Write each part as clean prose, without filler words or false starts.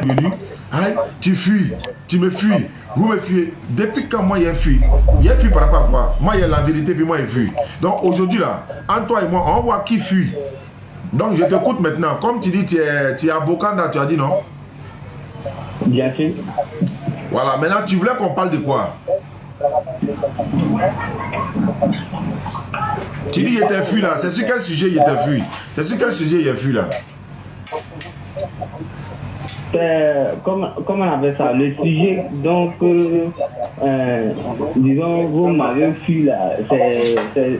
venu, hein, tu fuis, tu me fuis, vous me fuyez. Depuis quand moi, il fuit par rapport à quoi? Moi, il y a la vérité, puis moi, il fuit. Donc aujourd'hui, là, entre toi et moi, on voit qui fuit. Donc je t'écoute maintenant. Comme tu dis, tu es à Bokanda, tu as dit non? Bien sûr. Voilà, maintenant, tu voulais qu'on parle de quoi? Tu dis qu'il était fui là, c'est sur quel sujet il était fui? C'est sur quel sujet il est fui là? Comment on appelle ça? Le sujet, donc, disons, vous m'avez fui là, c'est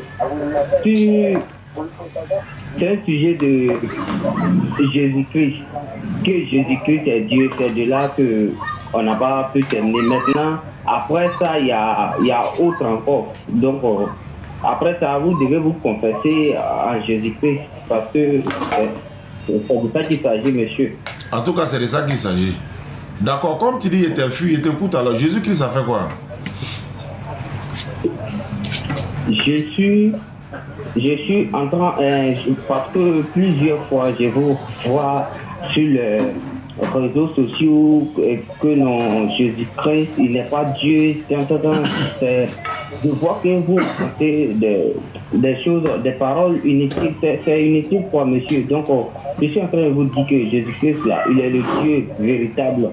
un sujet de Jésus-Christ, que Jésus-Christ est Dieu, c'est de là qu'on n'a pas pu terminer. Maintenant, après ça, il y a autre encore. Donc, après ça, vous devez vous confesser en Jésus-Christ, parce que c'est de ça qu'il s'agit, monsieur. En tout cas, c'est de ça qu'il s'agit. D'accord, comme tu dis, il était fui, il t'écoute, alors Jésus-Christ, ça fait quoi? Je suis en train, parce que plusieurs fois, je vous vois sur les réseaux sociaux que non, Jésus-Christ, il n'est pas Dieu. Je vois que vous racontez des choses, des paroles inutiles. C'est inutile pour monsieur. Donc, je suis en train de vous dire que Jésus-Christ, là, il est le Dieu véritable.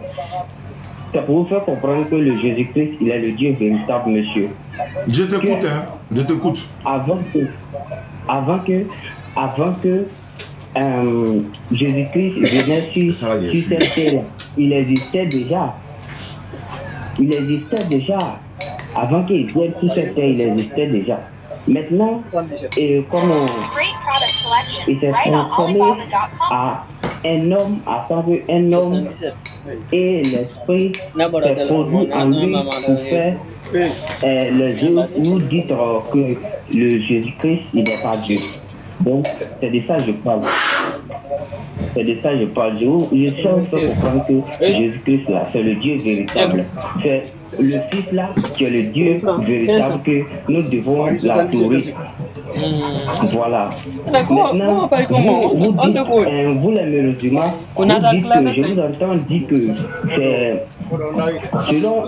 C'est pour vous faire comprendre que le Jésus-Christ, il est le Dieu véritable, monsieur. Je t'écoute, hein. Je t'écoute. Avant que Jésus-Christ venait sur cette terre, il existait déjà. Il existait déjà. Avant qu'il vienne sur cette terre, il existait déjà. Maintenant, et comme il s'est transformé à un homme, à tant qu'un homme, et l'esprit s'est produit en lui pour faire les œuvres. Vous dites que le Jésus-Christ, il n'est pas Dieu. Donc, c'est de ça que je parle. C'est de ça que je parle. Je suis en train de comprendre que Jésus-Christ, là, c'est le Dieu véritable. C'est le Fils, là, qui est le Dieu véritable que nous devons l'adorer. Voilà. Maintenant, vous les musulmans, vous dites que, je vous entends dire que c'est selon,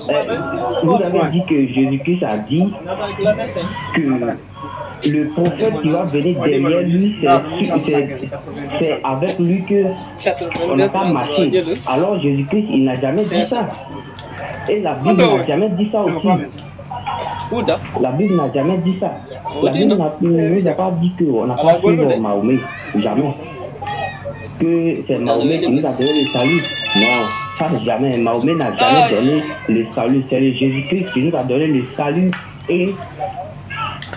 vous avez dit que Jésus-Christ a dit que le prophète qui va venir derrière lui, c'est avec lui qu'on n'a pas marché. Alors Jésus-Christ, il n'a jamais dit ça. Et la Bible n'a jamais dit ça aussi. La Bible n'a jamais dit ça. La Bible ne nous a pas dit qu'on n'a pas suivi Mahomet. Jamais. Que c'est Mahomet qui nous a donné le salut. Non, ça jamais. Mahomet n'a jamais donné le salut. C'est le Jésus-Christ qui nous a donné le salut. Et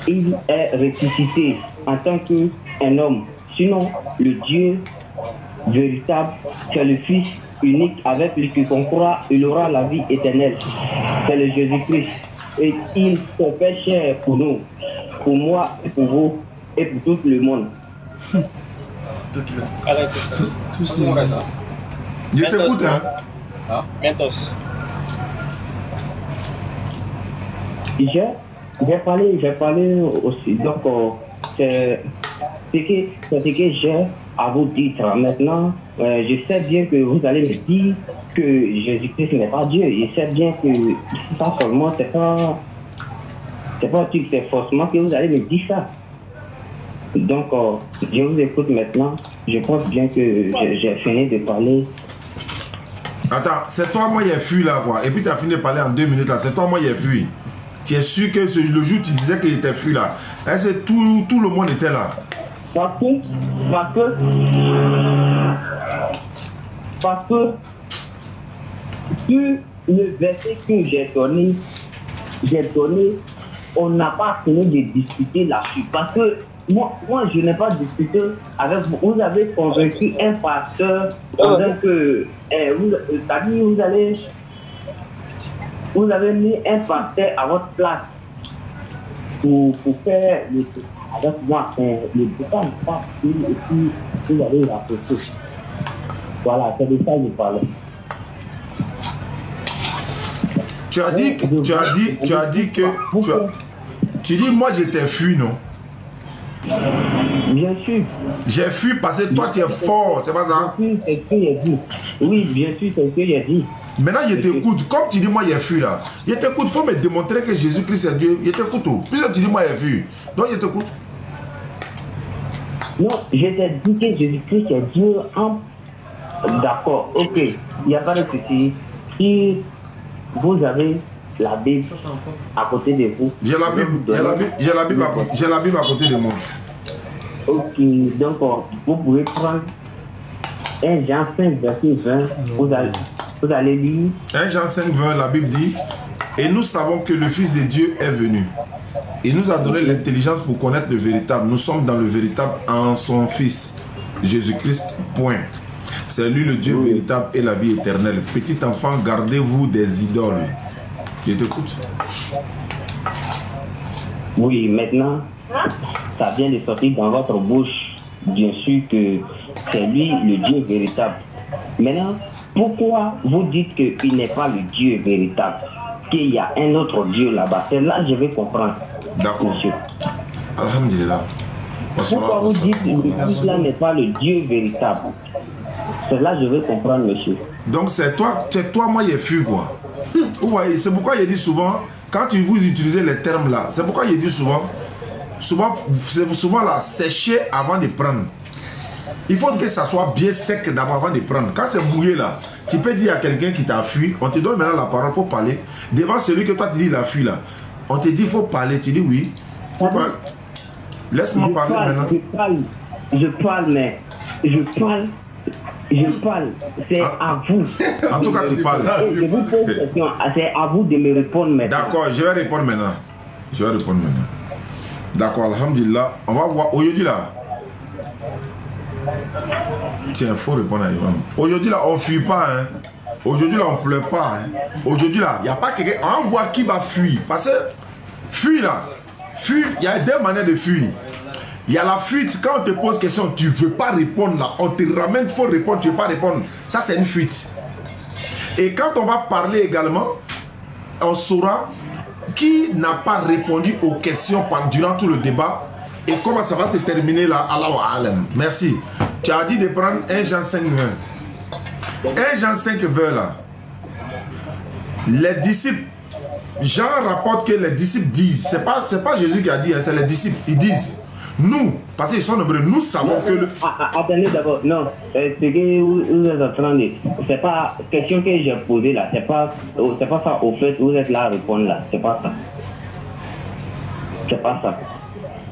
il est ressuscité en tant qu'un homme. Sinon, le Dieu véritable, c'est le Fils unique avec lui qu'on croit, il aura la vie éternelle. C'est le Jésus-Christ. Et il se fait chair pour nous, pour moi et pour vous et pour tout le monde. Je t'écoute, hein. J'ai parlé aussi. Donc, c'est ce que j'ai à vous dire. Maintenant, je sais bien que vous allez me dire que Jésus-Christ n'est pas Dieu. Je sais bien que ça seulement, c'est pas un truc, c'est forcément que vous allez me dire ça. Donc, je vous écoute maintenant. Je pense bien que j'ai fini de parler. Attends, c'est toi, moi, il a fui là, quoi. Et puis tu as fini de parler en 2 minutes là. C'est toi, moi, il a fui. Tu es sûr que le jour où tu disais qu'il était fui là, est-ce que tout le monde était là? Parce que sur le verset que j'ai donné, on n'a pas fini de discuter là-dessus. Parce que moi, je n'ai pas discuté avec vous. Vous avez convaincu un pasteur pendant que vous avez mis un pasteur à votre place pour faire le avec moi. Le débat n'est pas fini et puis vous allez rapprocher. Voilà, c'est de ça que je parlais. Tu dis moi j'étais fui, non? Bien sûr. J'ai fui parce que toi, tu es fort, c'est pas ça? Bien sûr, c'est ce que j'ai dit. Oui, bien sûr, c'est ce que j'ai dit. Maintenant, je t'écoute. Comme tu dis, moi, j'ai fui là. Je t'écoute. Il faut me démontrer que Jésus-Christ est Dieu. Je t'écoute. Puisque tu dis, moi, j'ai fui. Donc, je t'écoute. Non, je t'ai dit que Jésus-Christ est Dieu en... D'accord, ok. Il n'y a pas de souci. Si vous avez la Bible à côté de vous... J'ai la Bible à côté de moi. Ok, donc vous pouvez prendre 1 Jean 5, verset 20. Vous allez lire. 1 Jean 5, 20, la Bible dit: et nous savons que le Fils de Dieu est venu. Il nous a donné l'intelligence pour connaître le véritable. Nous sommes dans le véritable en son Fils, Jésus-Christ, point. C'est lui le Dieu véritable et la vie éternelle. Petit enfant, gardez-vous des idoles. Je t'écoute. Oui, maintenant, ça vient de sortir dans votre bouche. Bien sûr que c'est lui le Dieu véritable. Maintenant, pourquoi vous dites qu'il n'est pas le Dieu véritable? Qu'il y a un autre Dieu là-bas? C'est là que je vais comprendre. D'accord. Monsieur. Alhamdulillah. Pourquoi vous dites que le Fils là n'est pas le Dieu véritable? C'est là que je vais comprendre, monsieur. Donc c'est toi, moi, il est fui, quoi. Ouais, c'est pourquoi il dit souvent, quand vous utilisez les termes là, c'est pourquoi il dit souvent, c'est souvent là, sécher avant de prendre. Il faut que ça soit bien sec d'abord avant de prendre. Quand c'est mouillé là, tu peux dire à quelqu'un qui t'a fui, on te donne maintenant la parole, il faut parler. Devant celui que toi tu dis il a fui là, on te dit il faut parler, tu dis oui. Laisse-moi parler maintenant. Je parle. C'est à vous. En tout cas, tu parles. Je vous pose une question. C'est à vous de me répondre maintenant. D'accord, je vais répondre maintenant. D'accord, alhamdulillah. On va voir. Aujourd'hui là. Tiens, il faut répondre à Ivan. Aujourd'hui là, on ne fuit pas. Hein. Aujourd'hui là, on ne pleure pas. Hein. Aujourd'hui là, il n'y a pas quelqu'un. On va voir qui va fuir. Parce que fuir là, il y a deux manières de fuir. Il y a la fuite, quand on te pose question, tu ne veux pas répondre là, on te ramène, il faut répondre, tu ne veux pas répondre. Ça, c'est une fuite. Et quand on va parler également, on saura qui n'a pas répondu aux questions durant tout le débat et comment ça va se terminer là. Allahu Alam. Merci. Tu as dit de prendre 1 Jean 5, 20. 1 Jean 5, 20 là. Les disciples, Jean rapporte que les disciples disent, c'est pas Jésus qui a dit, hein, c'est les disciples, ils disent. Nous, parce qu'ils sont nombreux, nous savons que le... Attendez d'abord, non, ce que vous êtes en train de... C'est pas question que j'ai posée là, c'est pas ça au fait, vous êtes là à répondre là, c'est pas ça. C'est pas ça.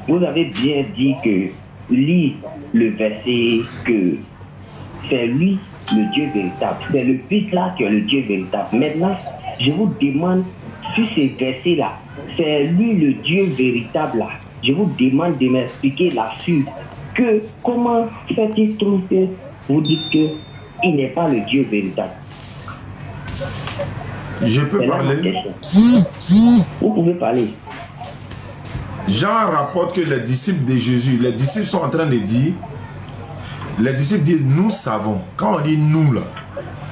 Vous avez bien dit que, lis le verset que c'est lui le Dieu véritable, c'est le Fils là qui est le Dieu véritable. Maintenant, je vous demande, sur ces versets là, c'est lui le Dieu véritable là. Je vous demande de m'expliquer là-dessus que comment fait-il trouve que vous dites qu'il n'est pas le Dieu véritable? Je peux parler? Vous pouvez parler. Jean rapporte que les disciples de Jésus, les disciples sont en train de dire, les disciples disent nous savons. Quand on dit nous là,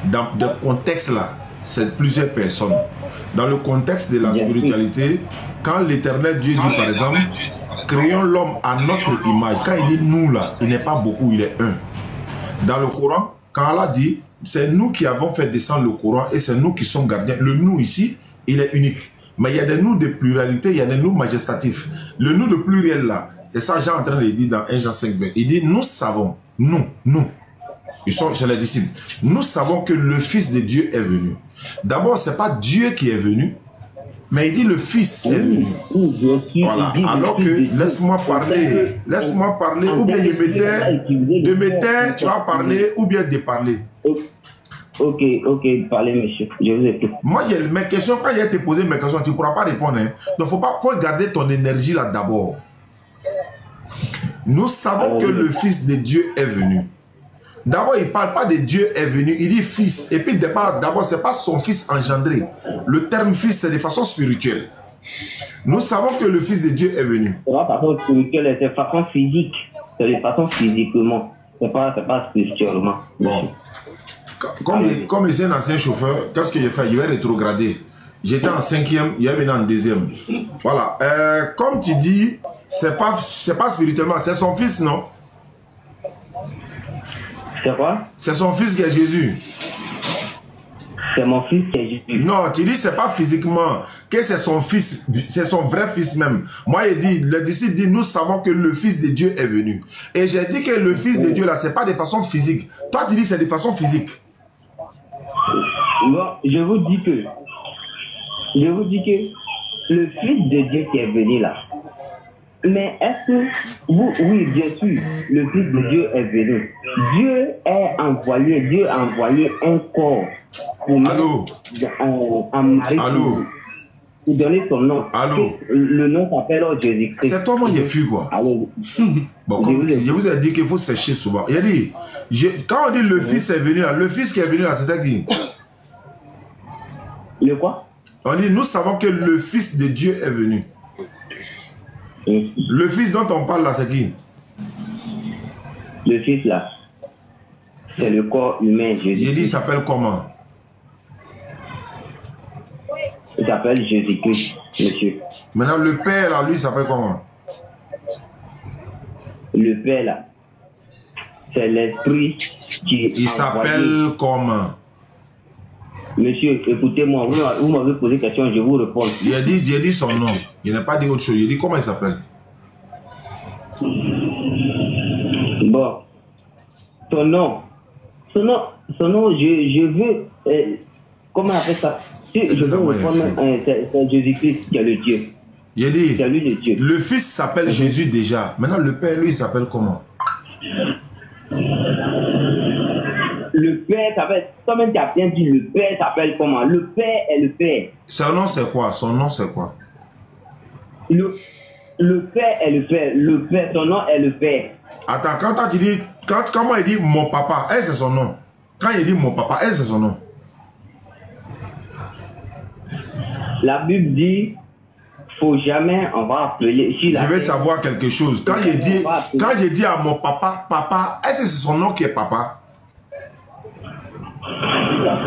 dans le contexte là, c'est plusieurs personnes. Dans le contexte de la spiritualité, quand l'Éternel Dieu dit par exemple, créons l'homme à notre image. Quand il dit nous là, il n'est pas beaucoup, il est un. Dans le Coran, quand Allah dit, c'est nous qui avons fait descendre le Coran et c'est nous qui sommes gardiens. Le nous ici, il est unique. Mais il y a des nous de pluralité, il y a des nous majestatifs. Le nous de pluriel là, et ça Jean est en train de dire dans 1 Jean 5, il dit nous savons, nous. Ils sont chez les disciples. Nous savons que le Fils de Dieu est venu. D'abord, ce n'est pas Dieu qui est venu, mais il dit le Fils est venu. Voilà. Alors que laisse-moi parler, ou bien de me taire, tu vas parler, ou bien de parler. Ok, parlez monsieur, je vous écoute. Moi, mes questions, quand il y a te poser mes questions, tu ne pourras pas répondre. Hein. Donc, faut garder ton énergie là d'abord. Nous savons que le Fils de Dieu est venu. D'abord, il ne parle pas de Dieu est venu, il dit fils. Et puis d'abord, ce n'est pas son fils engendré. Le terme fils, c'est de façon spirituelle. Nous savons que le Fils de Dieu est venu. Ce n'est pas de façon spirituelle, c'est de façon physique. C'est de façon physiquement. Ce n'est pas spirituellement. Bon. Comme je suis un ancien chauffeur, qu'est-ce que j'ai fait? Je vais rétrograder. J'étais en 5e, il est venu en 2e. Voilà. Comme tu dis, C'est pas spirituellement, c'est son fils, non? C'est quoi? C'est son fils qui est Jésus. C'est mon fils qui est Jésus. Non, tu dis c'est pas physiquement, que c'est son fils, c'est son vrai fils même. Moi, il dit, le disciple dit, nous savons que le fils de Dieu est venu. Et j'ai dit que le fils de Dieu là, c'est pas de façon physique. Toi, tu dis c'est de façon physique. Bon, je vous dis que le fils de Dieu qui est venu là. Mais est-ce que vous, oui, bien sûr, le fils de Dieu est venu. Dieu a envoyé un corps pour en mari pour donner son nom. Allô? Le nom s'appelle Jésus-Christ. C'est toi, moi, j'ai fui quoi. Allô? Bon, comme je vous ai dit qu'il faut sécher souvent. Il a dit, quand on dit le fils est venu là, le fils qui est venu là, c'était qui? Le quoi? On dit, nous savons que le fils de Dieu est venu. Le fils dont on parle là, c'est qui? Le fils là, c'est le corps humain Jésus. Il dit, il s'appelle comment? Il s'appelle Jésus-Christ, monsieur. Maintenant, le père là, lui, il s'appelle comment? Le père là, c'est l'esprit qui... Il s'appelle comment? Monsieur, écoutez-moi, vous m'avez posé une question, je vous réponds. Il a dit son nom. Il n'a pas dit autre chose. Il a dit comment il s'appelle. Bon. Son nom, je veux... comment on appelle ça? Je veux répondre, c'est Jésus-Christ qui est le Dieu. Il a dit, c'est lui le Dieu. Le fils s'appelle Jésus déjà. Maintenant, le père, lui, il s'appelle comment? Le père s'appelle, toi-même tu as bien dit, le père s'appelle comment? Le père est le père. Son nom c'est quoi? Son nom c'est quoi? Le père est le père. Le père, son nom est le père. Attends, quand tu dis, comment il dit mon papa, est-ce que c'est son nom? Quand il dit mon papa, est-ce que c'est son nom? La Bible dit, faut jamais, on va appeler. Si je vais savoir quelque chose. Quand j'ai dit à mon papa, est-ce que c'est son nom qui est papa?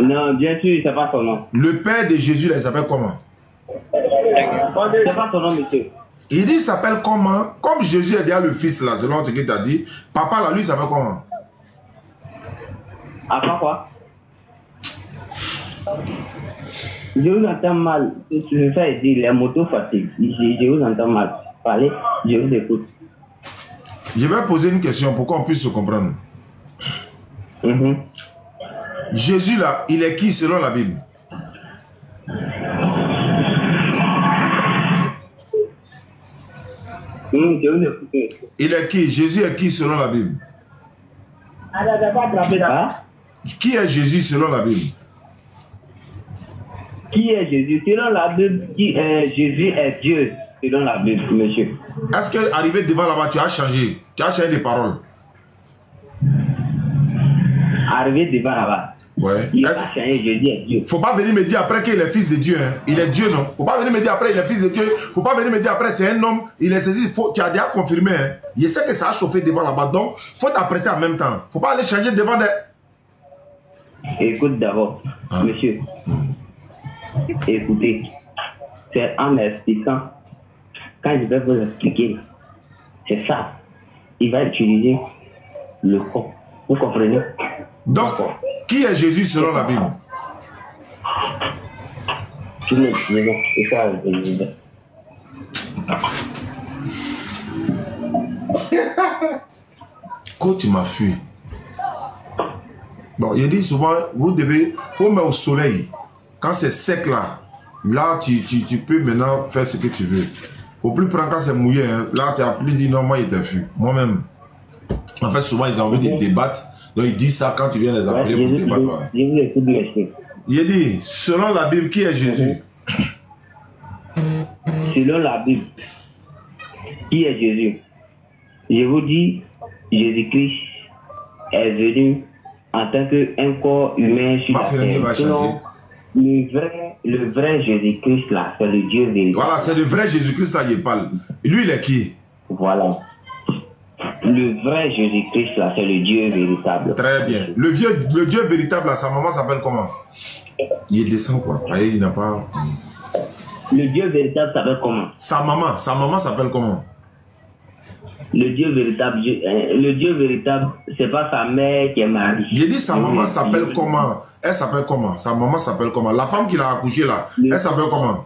Non, bien sûr, c'est pas son nom. Le père de Jésus, là, il s'appelle comment? C'est pas son nom, monsieur. Il dit, il s'appelle comment? Comme Jésus est déjà le fils, là, selon ce qu'il t'a dit. Papa, là, lui, il s'appelle comment? Après quoi? Je vous entends mal. Je vais dire, les motos fatiguent. Je vous entends mal. Parlez, je vous écoute. Je vais poser une question pour qu'on puisse se comprendre. Jésus, là, il est qui selon la Bible? Il est qui? Jésus est qui selon la Bible? Qui est Jésus selon la Bible? Qui est Jésus? Selon la Bible, Jésus est Dieu, selon la Bible, monsieur. Est-ce qu'arrivé devant là-bas, tu as changé? Tu as changé des paroles? Arrivé devant là-bas. Ouais. Il a changé, Jésus est Dieu. Faut pas venir me dire après qu'il est fils de Dieu. Hein. Il est Dieu, non? Faut pas venir me dire après il est fils de Dieu. Faut pas venir me dire après c'est un homme. Il est saisi. Tu as déjà confirmé. Hein. Je sais que ça a chauffé devant là-bas. Donc, faut t'apprêter en même temps. Faut pas aller changer devant des... Écoute d'abord, monsieur. Écoutez. C'est en expliquant. Quand je vais vous expliquer, c'est ça. Il va utiliser le corps. Vous comprenez? Donc, qui est Jésus selon la Bible? Quand tu m'as fui. Bon, il dit souvent, vous devez, faut mettre au soleil. Quand c'est sec là, là tu peux maintenant faire ce que tu veux. Faut plus prendre quand c'est mouillé. Hein. Là, tu as plus dit non, moi il était fui. Moi-même. En fait, souvent ils ont envie de débattre. Donc il dit ça quand tu viens les appeler pour débattre. Il a dit, selon la Bible, qui est Jésus? Selon la Bible, qui est Jésus? Je vous dis, Jésus-Christ est venu en tant qu'un corps humain sur la terre. Sinon, le vrai Jésus-Christ là, c'est le Dieu véritable. Voilà, c'est le vrai Jésus-Christ là qu'il parle. Lui, il est qui? Voilà. Le vrai Jésus-Christ là, c'est le Dieu véritable. Très bien. Le Dieu véritable là, sa maman s'appelle comment? Il descend quoi? Il n'a pas... Le Dieu véritable s'appelle comment? Sa maman s'appelle comment? Le Dieu véritable, c'est pas sa mère qui est Marie. J'ai dit sa maman s'appelle comment? Elle s'appelle comment? Sa maman s'appelle comment? La femme qui l'a accouché là, elle s'appelle comment?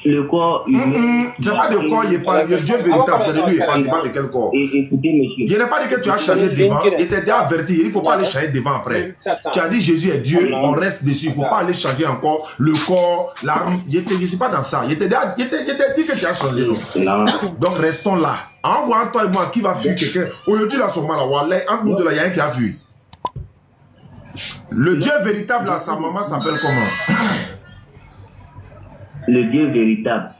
Le corps humain. C'est pas de corps, il parle. Le Dieu véritable, c'est de lui, il parle. Tu parles de quel corps? Écoutez, monsieur. Je n'ai pas dit que tu as changé devant. Il était déjà averti. Il ne faut pas aller changer devant après. Tu as dit Jésus est Dieu, on reste dessus. Il ne faut pas aller changer encore le corps, l'arme. Je ne suis pas dans ça. Il était dit que tu as changé. Non. Donc restons là. En voyant toi et moi qui va fuir quelqu'un. Aujourd'hui, là, son mal, entre nous deux, là, il y a un qui a fui. Le Dieu véritable, là, sa maman s'appelle comment? Le Dieu véritable.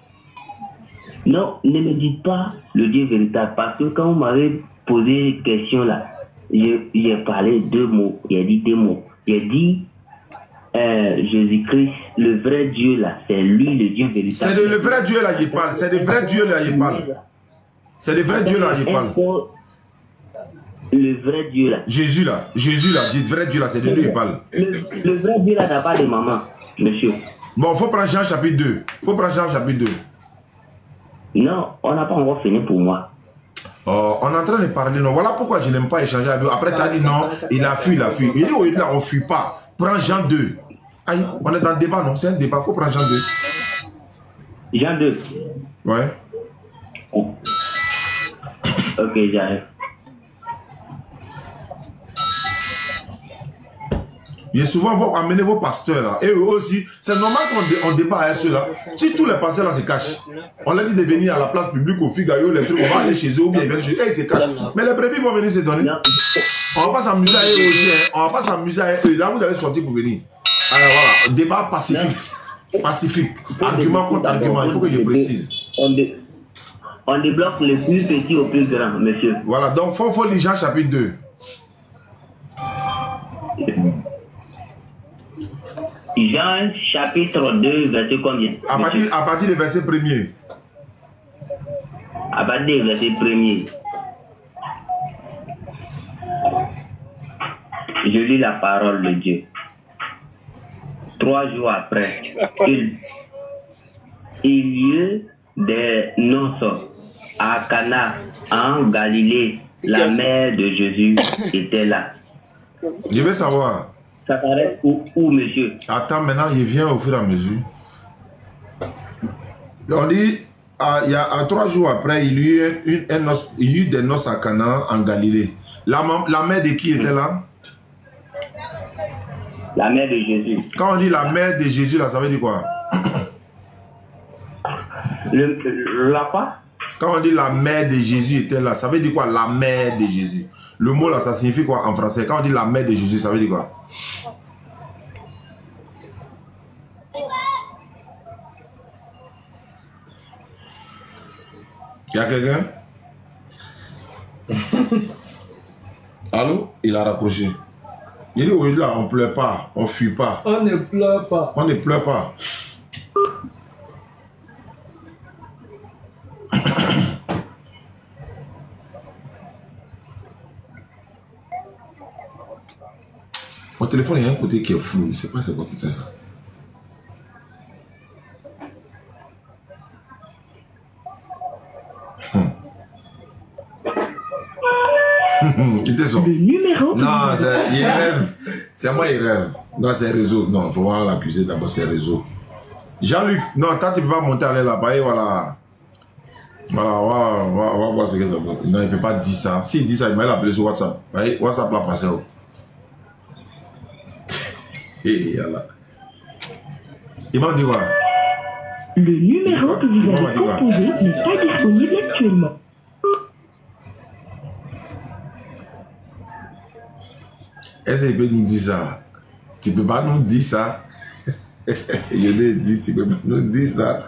Non, ne me dites pas le Dieu véritable, parce que quand vous m'avez posé une question là, j'ai parlé deux mots, j'ai dit deux mots. J'ai dit Jésus-Christ, le vrai Dieu là, c'est lui le Dieu véritable. C'est le vrai Dieu là qui parle, c'est le vrai Dieu là qui parle. C'est le vrai Dieu là qui parle. Le vrai Dieu là. Jésus là, dit vrai Dieu là, c'est de lui qui parle. Le vrai Dieu là n'a pas de maman, monsieur. Bon, il faut prendre Jean chapitre 2. Non, on n'a pas encore fini pour moi. Oh, on est en train de parler, non. Voilà pourquoi je n'aime pas échanger avec vous. Après, tu as dit non, il a fui. Il dit, oui, là, on ne fuit pas. Prends Jean 2. Aïe, on est dans le débat, non? C'est un débat, il faut prendre Jean 2. Jean 2. Ouais. Ok, j'arrive. Il est souvent vous amener vos pasteurs là. Et eux aussi, c'est normal qu'on débat avec ceux-là. Si tous les pasteurs là se cachent, on leur dit de venir à la place publique au Figaro, les trucs, on va aller chez eux ou bien ils viennent chez eux, et ils se cachent. Mais les brebis vont venir se donner. On va pas s'amuser à eux aussi. Hein. On va pas s'amuser à eux. Là, vous allez sortir pour venir. Alors voilà, débat pacifique. Pacifique. Argument contre argument, il faut que je précise. On débloque le plus petit au plus grand, monsieur. Voilà, donc faut lire Jean chapitre 2. Jean chapitre 2, verset combien? À partir du verset 1er. À partir du verset 1er. Je lis la parole de Dieu. 3 jours après, il y eut des noces à Cana, en Galilée. La mère de Jésus était là. Je veux savoir. Ça s'arrête où, monsieur? Attends, maintenant, il vient au fur et à mesure. On dit, il y a 3 jours après, il y eut des noces à Cana, en Galilée. La mère de qui était là? La mère de Jésus. Quand on dit la mère de Jésus, là, ça veut dire quoi? La quoi? Quand on dit la mère de Jésus était là, ça veut dire quoi, la mère de Jésus? Le mot là, ça signifie quoi en français? Quand on dit la mère de Jésus, ça veut dire quoi? Il y a quelqu'un? Allô? Il a rapproché. Il dit, oui, là, on ne pleure pas, on ne fuit pas. On ne pleure pas. On ne pleure pas. Mon téléphone, il y a un côté qui est flou. Je ne sais pas c'est quoi qui fait ça. Il était son. Le numéro. Non, il rêve. C'est moi, il rêve. Non, c'est réseau. Non, il faut voir l'accuser d'abord, c'est réseau. Jean-Luc, non, toi, tu ne peux pas monter aller là-bas. Et voilà. Voilà, on va voir ce que ça veut. Non, il ne peut pas dire ça. S'il dit ça, il m'a appelé sur WhatsApp. Voyez, WhatsApp l'a passé. Et voilà. Il m'a dit quoi? Le numéro que vous avez composé n'est pas disponible actuellement. Est-ce qu'il peut nous dire ça? Tu peux pas nous dire ça? Je l'ai dit, tu peux pas nous dire ça?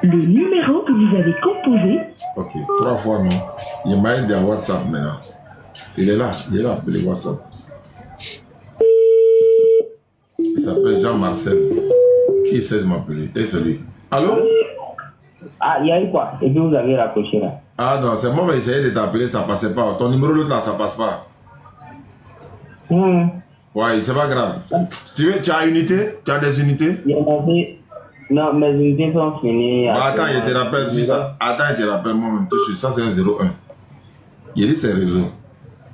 Le numéro que vous avez composé. Ok, 3 fois non. Il m'a aidé à WhatsApp maintenant. Il est là, appelé WhatsApp. Il s'appelle Jean-Marcel. Qui essaie de m'appeler? Et c'est lui. Allô? Ah, il y a eu quoi? Et puis vous avez raccroché là. Ah non, c'est moi qui ai essayé de t'appeler, ça passait pas. Ton numéro l'autre là, ça passe pas. Ouais, c'est pas grave. Tu as unité? Tu as des unités? Non, mes unités sont finies. Bah, attends, je te rappelle sur ça. Attends, je te rappelle moi-même tout de suite. Ça, c'est un 0-1. Il dit c'est réseau.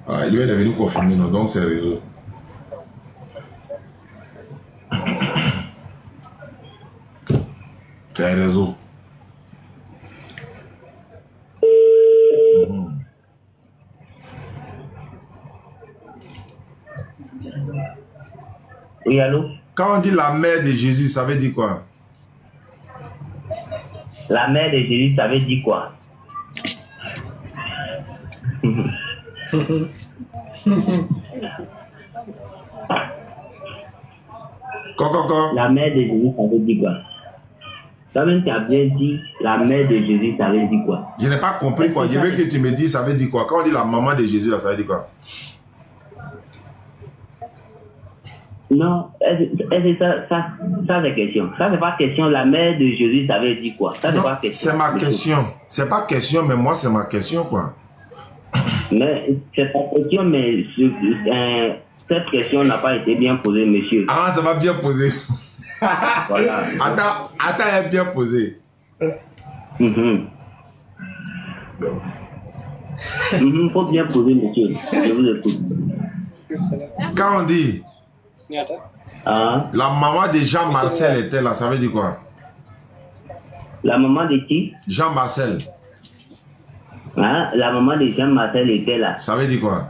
Ah, lui, il est venu confirmer, non? Donc, c'est réseau. C'est un réseau. Oui, allô? Quand on dit la mère de Jésus, ça veut dire quoi? La mère de Jésus, ça veut dire quoi? La mère de Jésus, ça veut dire quoi? Toi-même, tu as bien dit, la mère de Jésus, ça veut dire quoi? Je n'ai pas compris quoi. Je veux que tu me dises, ça veut dire quoi? Quand on dit la maman de Jésus, là, ça veut dire quoi? Non, ça c'est question. Ça c'est pas question. La mère de Jésus, ça veut dire quoi? Ça c'est pas question. C'est ma question. C'est pas question, mais moi c'est ma question quoi. Mais c'est pas question, mais cette question n'a pas été bien posée, monsieur. Ah, ça va bien poser. Voilà. Attends, elle est bien posée. Faut bien poser, monsieur. Je vous écoute. Quand on dit la maman de Jean-Marcel était là, ça veut dire quoi? La maman de qui? Jean-Marcel. La maman de Jean-Marcel était là. Ça veut dire quoi?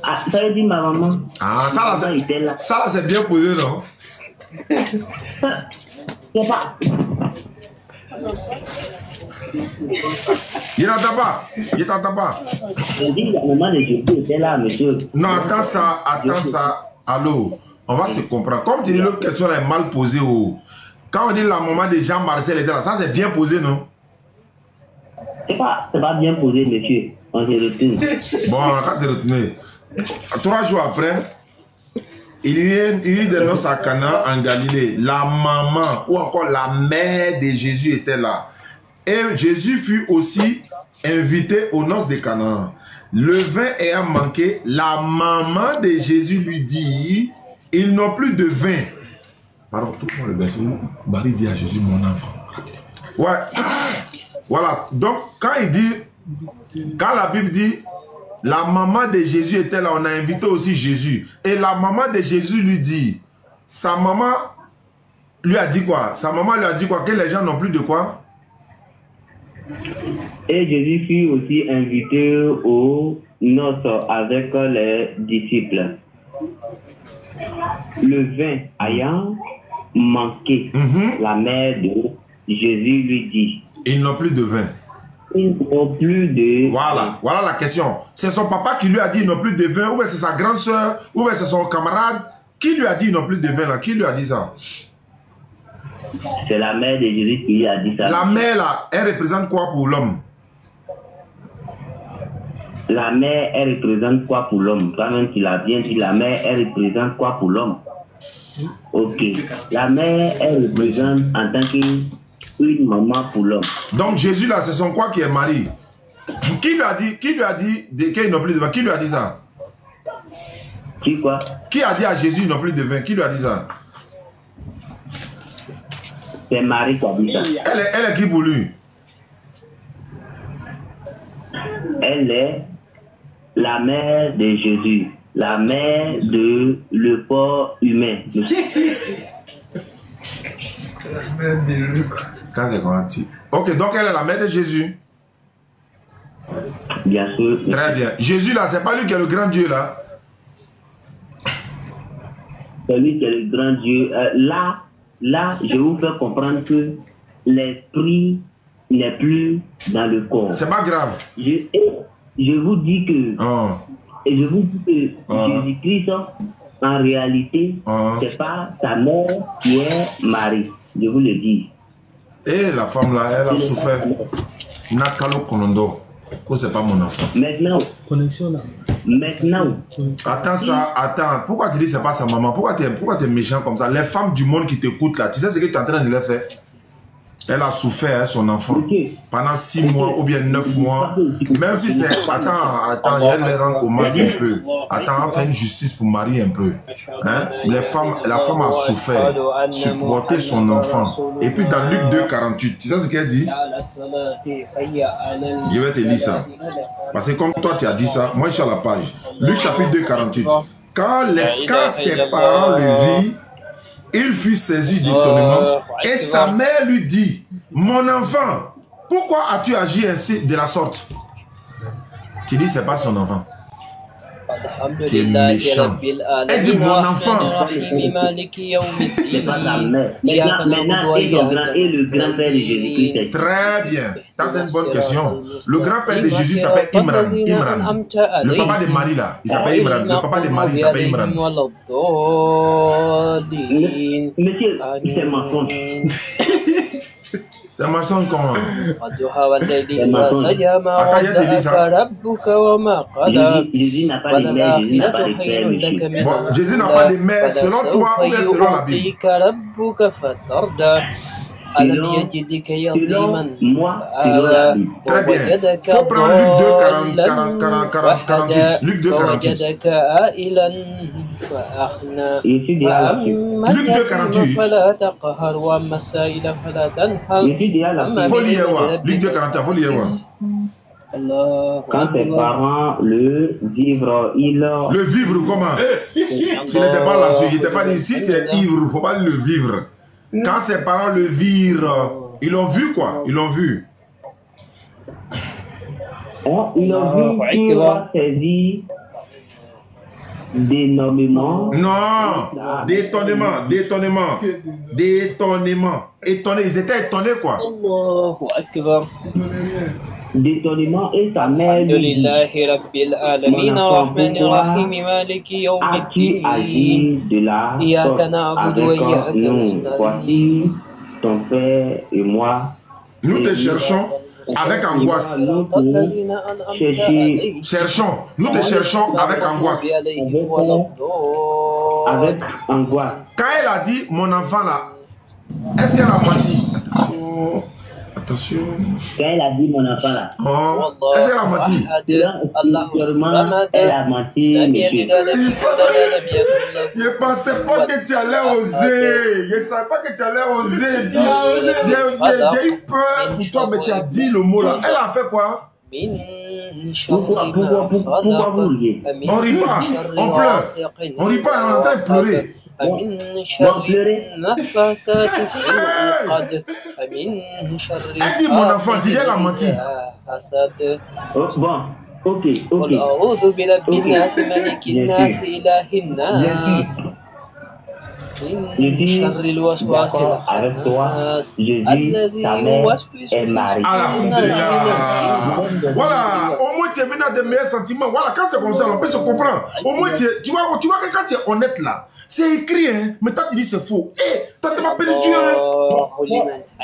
Ah, ça veut dire ma maman. Ah, ça là, c'est bien posé, non? C'est pas. Il n'entend pas. Il t'entend pas. Je dis la maman de Jésus était là, monsieur. Non, attends ça. Allô, on va se comprendre. Comme tu dis, l'autre question est mal posée. Quand on dit la maman de Jean-Marcel était là, ça c'est bien posé, non? C'est pas bien posé, monsieur. On se retourne. Bon, on va se retourner. 3 jours après, il y a eu des noces à Cana en Galilée. La maman ou encore la mère de Jésus était là. Et Jésus fut aussi invité aux noces de Cana. Le vin ayant manqué, la maman de Jésus lui dit, ils n'ont plus de vin. Pardon, tout le monde le verset où Marie dit à Jésus, mon enfant. Ouais. Voilà. Donc, quand la Bible dit, la maman de Jésus était là, on a invité aussi Jésus. Et la maman de Jésus lui dit, sa maman lui a dit quoi? Sa maman lui a dit quoi? Que les gens n'ont plus de quoi? Et Jésus fut aussi invité aux noces avec les disciples. Le vin ayant manqué, la mère de Jésus lui dit, ils n'ont plus de vin. Ils n'ont plus de... Voilà la question. C'est son papa qui lui a dit ils n'ont plus de vin, ou bien c'est sa grande soeur, ou bien c'est son camarade. Qui lui a dit ils n'ont plus de vin là? Qui lui a dit ça? C'est la mère de Jésus qui lui a dit ça. La mère là, elle représente quoi pour l'homme? La mère, elle représente quoi pour l'homme? Toi-même, tu l'as bien dit, la mère, elle représente quoi pour l'homme? Ok. La mère, elle représente en tant qu'une maman pour l'homme. Donc Jésus là, c'est son quoi qui est mari? Qui lui a dit qu'il n'ont plus de vin? Qui lui a dit ça? Qui quoi? Qui a dit à Jésus ils n'ont plus de vin? Qui lui a dit ça? C'est Marie qui a dit ça. Elle est qui pour lui? Elle est la mère de Jésus, la mère de le corps humain. Ok, donc elle est la mère de Jésus. Bien sûr. Très bien. Jésus là, c'est pas lui qui est le grand Dieu là. C'est lui qui est le grand Dieu. Là, je vous fais comprendre que l'esprit n'est plus dans le corps. C'est pas grave. Je vous dis que... Et je vous dis que Jésus-Christ, en réalité, c'est pas sa mère qui est Marie. Je vous le dis. Et la femme là, elle a souffert. Nakalo Konondo. Que c'est pas mon enfant. Maintenant. Connexion là. Maintenant. Attends. Pourquoi tu dis que c'est pas sa maman? Pourquoi tu es méchant comme ça? Les femmes du monde qui t'écoutent là, tu sais ce que tu es en train de leur faire? Elle a souffert, hein, son enfant, pendant 6 mois ou bien 9 mois. Même si c'est... Attends, elle les rend hommage un peu. Attends, on fait une justice pour Marie un peu. Hein? La femme a souffert, supporté son enfant. Et puis dans Luc 2, 48, tu sais ce qu'elle dit? Je vais te lire ça. Parce que comme toi tu as dit ça, moi je suis à la page. Luc chapitre 2, 48. Quand ses parents le virent, il fut saisi d'étonnement et sa mère lui dit, mon enfant, pourquoi as-tu agi ainsi de la sorte? Tu dis, c'est pas son enfant. Tu es méchant. Elle dit, mon enfant. C'est pas la mère. Maintenant, et le grand-père de Jésus-Christ. Très bien. Ça, c'est une bonne question. Le grand-père de Jésus s'appelle Imran. Le papa de Marie, là, il s'appelle Imran. Le papa de Marie, il s'appelle Imran. Monsieur, c'est mensonge. C'est mensonge comment? Jésus n'a pas de mère, Jésus n'a pas de père, monsieur. Bon, Jésus n'a pas de mère, selon toi ou bien selon la Bible? Selon moi, selon la Bible. Très bien. Il faut prendre Luc 2, 48. Luc 2, 48. Je suis déjà là. Luc 2, 48. Je suis déjà là. Il faut lire voir. Luc 2, 48, il faut lire voir. Quand tes parents le vivre, le vivre comment? S'il n'était pas là-dessus, il n'était pas dit, si tu es ivre, il ne faut pas le vivre. Quand ses parents le virent, ils l'ont vu quoi? Ils l'ont vu. Ils l'ont vu, ils l'ont saisi d'énormément. Non, d'étonnement. Étonné, ils étaient étonnés quoi? D'étonnement et sa mère lui dit, mon enfant, pourquoi as-tu agi de la sorte avec nous? Voici ton père et moi. Nous te cherchons avec angoisse. Nous te cherchons avec angoisse. Avec angoisse. Quand elle a dit mon enfant là, est-ce qu'elle a menti? Attention. Quand elle a dit mon enfant là, oh, est-ce qu'elle a menti? Sûrement, elle a menti, monsieur. Je ne pensais pas que tu allais oser. Je ne savais pas que tu allais oser dire. J'ai eu peur pour toi, mais tu as dit le mot là. Elle a fait quoi? Pourquoi vous riez? On rit pas, on pleure. On rit pas, on est en train de pleurer. Elle dit mon enfant, tu dis elle a menti. Bon, ok. Je dis d'accord avec toi, je dis ta mère est mariée. Voilà, au moins tu es venu à des meilleurs sentiments. Voilà, quand c'est comme ça, on peut se comprendre. Au moins tu vois que quand tu es honnête là, c'est écrit, hein, mais toi tu dis c'est faux. Hé, toi tu m'as perdu, hein.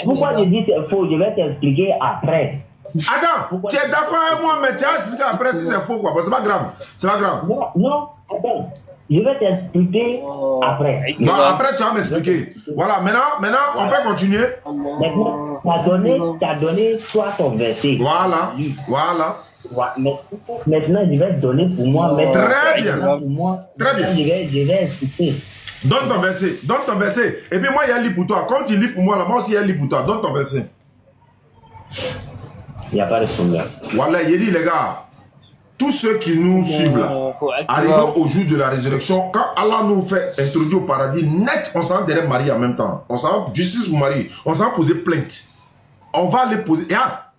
Pourquoi je dis c'est faux? Je vais t'expliquer après. Attends, tu es d'accord avec moi, mais tu as expliqué après si c'est faux quoi. C'est pas grave. C'est pas grave. Non, attends. Je vais t'expliquer après. Non, après tu vas m'expliquer. Voilà, maintenant on peut continuer. Maintenant, tu as donné toi ton verset. Voilà. Maintenant, je vais te donner pour moi. Très bien. Pour moi, très bien. Je vais expliquer. Donne ton verset. Et puis moi, il y a un lit pour toi. Quand tu lis pour moi, là, moi aussi, il y a un lit pour toi. Donne ton verset. Il n'y a pas de problème. Voilà, il dit les gars, tous ceux qui nous suivent là, arrivant au jour de la résurrection, quand Allah nous fait introduire au paradis, net, on s'en va derrière Marie en même temps. On s'en va justice pour Marie. On s'en va poser plainte. On va les poser.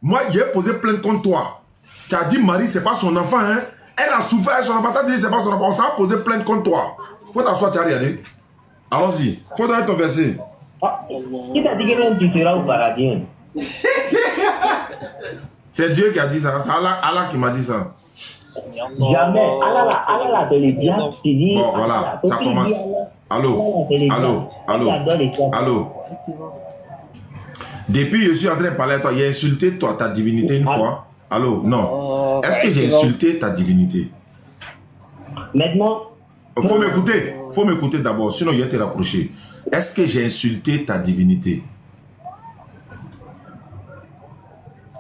Moi, j'ai posé plainte contre toi. Tu as dit Marie, c'est pas son enfant, hein. Elle a souffert, son enfant. Tu as dit c'est pas son enfant. On s'en va poser plainte contre toi. Faut t'asseoir, tu as regardé. Allons-y. Faut donner ton verset. Qui t'a dit que même tu seras au paradis? C'est Dieu qui a dit ça. C'est Allah qui m'a dit ça. Jamais. Allah te le dit. Tu dis. Bon, voilà, ça commence. Allô. Depuis, je suis en train de parler à toi. J'ai insulté toi, ta divinité une fois. Allô, non. Est-ce que j'ai insulté ta divinité? Maintenant. Faut m'écouter d'abord, sinon je vais te rapprocher. Est-ce que j'ai insulté ta divinité?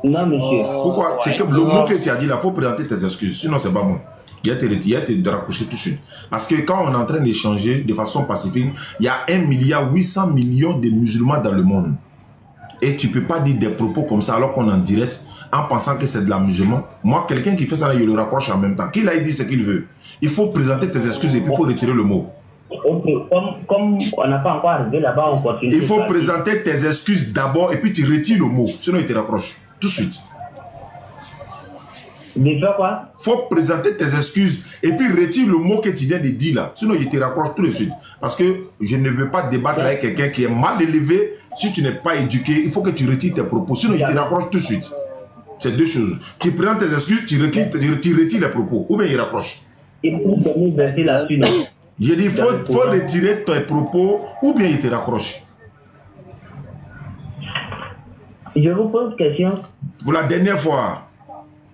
Non, monsieur. Pourquoi? C'est que le mot que tu as dit là, il faut présenter tes excuses. Sinon, c'est pas bon. Il y a te raccrocher tout de suite. Parce que quand on est en train d'échanger de façon pacifique, il y a 1,8 milliard de musulmans dans le monde. Et tu ne peux pas dire des propos comme ça alors qu'on est en direct en pensant que c'est de la musulman. Moi, quelqu'un qui fait ça, là, il le raccroche en même temps. Qu'il aille dire ce qu'il veut. Il faut présenter tes excuses et puis il faut retirer le mot. Ok, comme on n'a pas encore arrivé là-bas, on continue. Il faut présenter tes excuses d'abord et puis tu retires le mot. Sinon, il te raccroche. Tout de suite. De faire quoi? Il faut présenter tes excuses et puis retire le mot que tu viens de dire là. Sinon, il te raccroche tout de suite. Parce que je ne veux pas débattre avec quelqu'un qui est mal élevé. Si tu n'es pas éduqué, il faut que tu retires tes propos. Sinon, il te raccroche tout de suite. C'est deux choses. Tu prends tes excuses, tu retires les propos. Ou bien il raccroche. Il faut donner verser là-dessus, non? J'ai dit, il faut retirer tes propos ou bien il te raccroche. Je vous pose une question. Pour la dernière fois,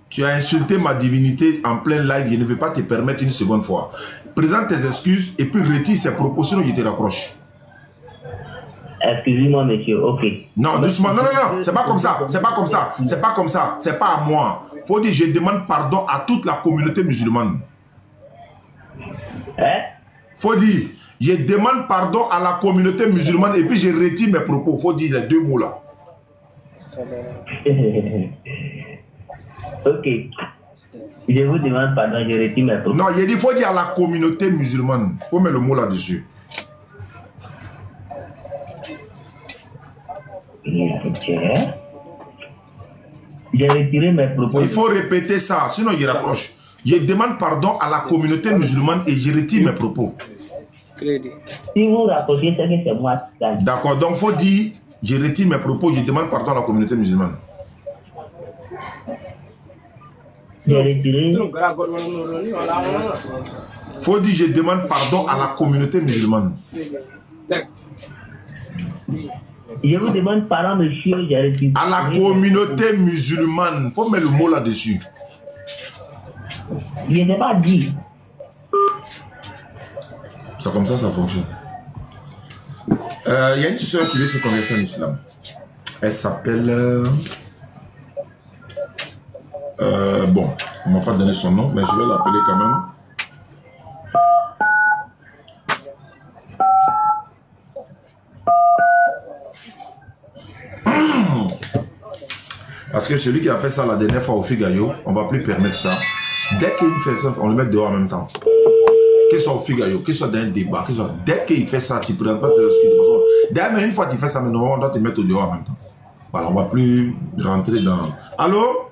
tu as insulté ma divinité en plein live. Je ne vais pas te permettre une seconde fois. Présente tes excuses et puis retire ces propos, sinon il te raccroche. Excusez-moi, monsieur, ok. Non, doucement, non, c'est pas comme ça, c'est pas comme ça, c'est pas comme ça, c'est pas à moi. Faut dire, je demande pardon à toute la communauté musulmane. Hein? Faut dire, je demande pardon à la communauté musulmane et puis je retire mes propos. Faut dire les deux mots là. Ok. Je vous demande pardon, je retire mes propos. Non, il dit, faut dire à la communauté musulmane. Faut mettre le mot là-dessus. J'ai retiré mes propos. Il faut répéter ça, sinon il raccroche. Je demande pardon à la communauté musulmane et je retire mes propos. Si vous raccrochez, c'est que c'est moi. D'accord, donc il faut dire, je retire mes propos, je demande pardon à la communauté musulmane. J'ai retiré. Faut dire, je demande pardon à la communauté musulmane. Je vous demande pardon, monsieur, j'ai retiré. À la communauté musulmane. Faut mettre le mot là-dessus. Je n'ai pas dit. C'est comme ça fonctionne. Il y a une soeur qui veut se convertir en islam. Elle s'appelle... bon, on ne m'a pas donné son nom, mais je vais l'appeler quand même. Parce que celui qui a fait ça la dernière fois au Figayo, on ne va plus permettre ça. Dès qu'il fait ça, on le met dehors en même temps. Qu'il soit au Figayo, qu'il soit dans un débat, dès qu'il fait ça, tu ne prends pas tes excuses de façon. D'ailleurs, une fois que tu fais ça, maintenant, on doit te mettre au dehors en même temps. Voilà, on ne va plus rentrer dans... Allô?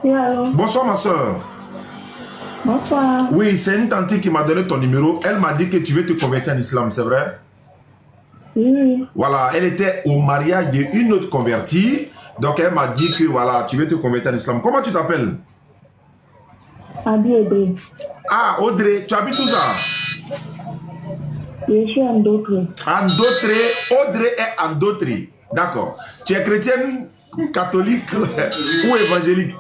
Oui, allô? Bonsoir, ma soeur. Bonsoir. Oui, c'est une tante qui m'a donné ton numéro. Elle m'a dit que tu veux te convertir en islam, c'est vrai? Oui. Voilà, elle était au mariage d'une autre convertie. Donc, elle m'a dit que voilà, tu veux te convertir en islam. Comment tu t'appelles? Audrey. Ah, Audrey, tu habites où ça? Je suis en Dotré. En Dotré, Audrey est en Dotré. D'accord. Tu es chrétienne, catholique ou évangélique?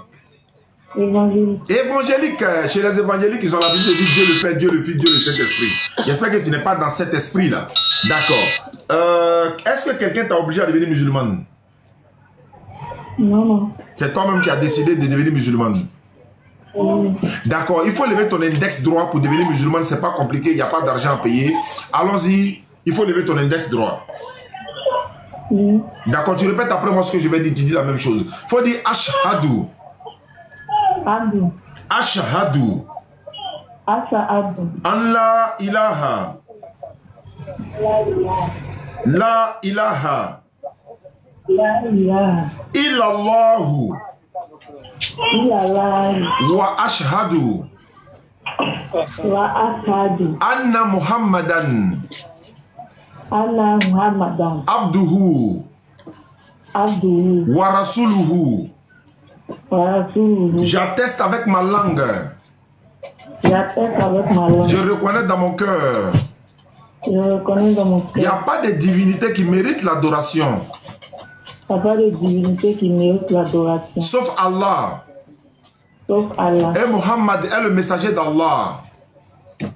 Évangélique. Évangélique, chez les évangéliques, ils ont l'habitude de dire Dieu le Père, Dieu le Fils, Dieu le Saint-Esprit. J'espère que tu n'es pas dans cet esprit-là. D'accord. Est-ce que quelqu'un t'a obligé à devenir musulmane? Non, non. C'est toi-même qui as décidé de devenir musulmane? Oui. D'accord. Il faut lever ton index droit pour devenir musulmane. C'est pas compliqué, il n'y a pas d'argent à payer. Allons-y, il faut lever ton index droit. Oui. D'accord, tu répètes après moi ce que je vais dire, tu dis la même chose. Il faut dire Ashhadu. Abdou. Ashhadu. Asa Abdou. An la ilaha. La ilaha. La ilaha. Illallahu. Illallah. Wa ashhadu. Wa ashhadu. Anna Muhammadan. Anna Muhammadan. Abduhu. Abdou. Wa rasuluhu. Wa rasuluhu. J'atteste avec ma langue. J'atteste avec ma langue. Je reconnais dans mon cœur. Je reconnais dans mon Il n'y a cœur. pas de divinité qui mérite l'adoration. Il n'y a pas de divinité qui mérite l'adoration. Sauf Allah. Sauf Allah. Et Muhammad est le messager d'Allah.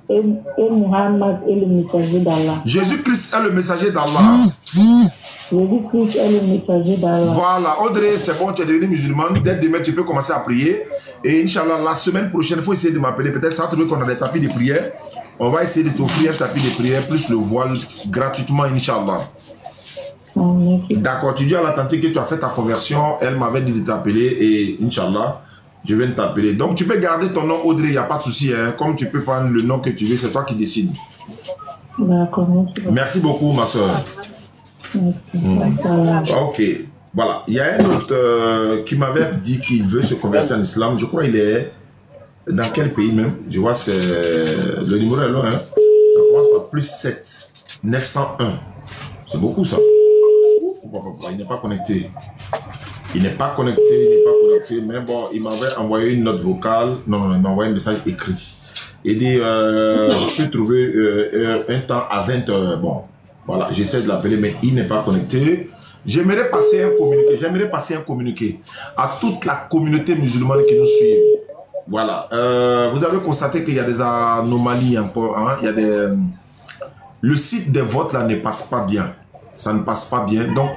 Et Muhammad est le messager d'Allah. Jésus-Christ est le messager d'Allah. Jésus-Christ est le messager d'Allah. Voilà, Audrey, c'est bon, tu es devenu musulmane. Dès demain, tu peux commencer à prier. Et Inch'Allah, la semaine prochaine, il faut essayer de m'appeler. Peut-être ça va trouver qu'on a des tapis de prière. On va essayer de t'offrir un tapis de prière plus le voile gratuitement, Inch'Allah. D'accord, tu dis à la tante que tu as fait ta conversion. Elle m'avait dit de t'appeler et Inch'Allah, je vais t'appeler. Donc, tu peux garder ton nom, Audrey, il n'y a pas de souci. Hein. Comme tu peux prendre le nom que tu veux, c'est toi qui décides. D'accord, merci beaucoup, ma soeur. Ok, voilà. Il y a un autre qui m'avait dit qu'il veut se convertir en islam. Je crois qu'il est dans quel pays même? Je vois, c'est le numéro est loin. Hein. Ça commence par plus 7 901. C'est beaucoup ça. Il n'est pas connecté. Il n'est pas connecté, mais bon, il m'avait envoyé une note vocale. Non, il m'a envoyé un message écrit. Il dit, je peux trouver un temps à 20 h. Bon, voilà, j'essaie de l'appeler, mais il n'est pas connecté. J'aimerais passer un communiqué à toute la communauté musulmane qui nous suit. Voilà, vous avez constaté qu'il y a des anomalies encore. Hein? Il y a le site des votes là ne passe pas bien. Ça ne passe pas bien. Donc,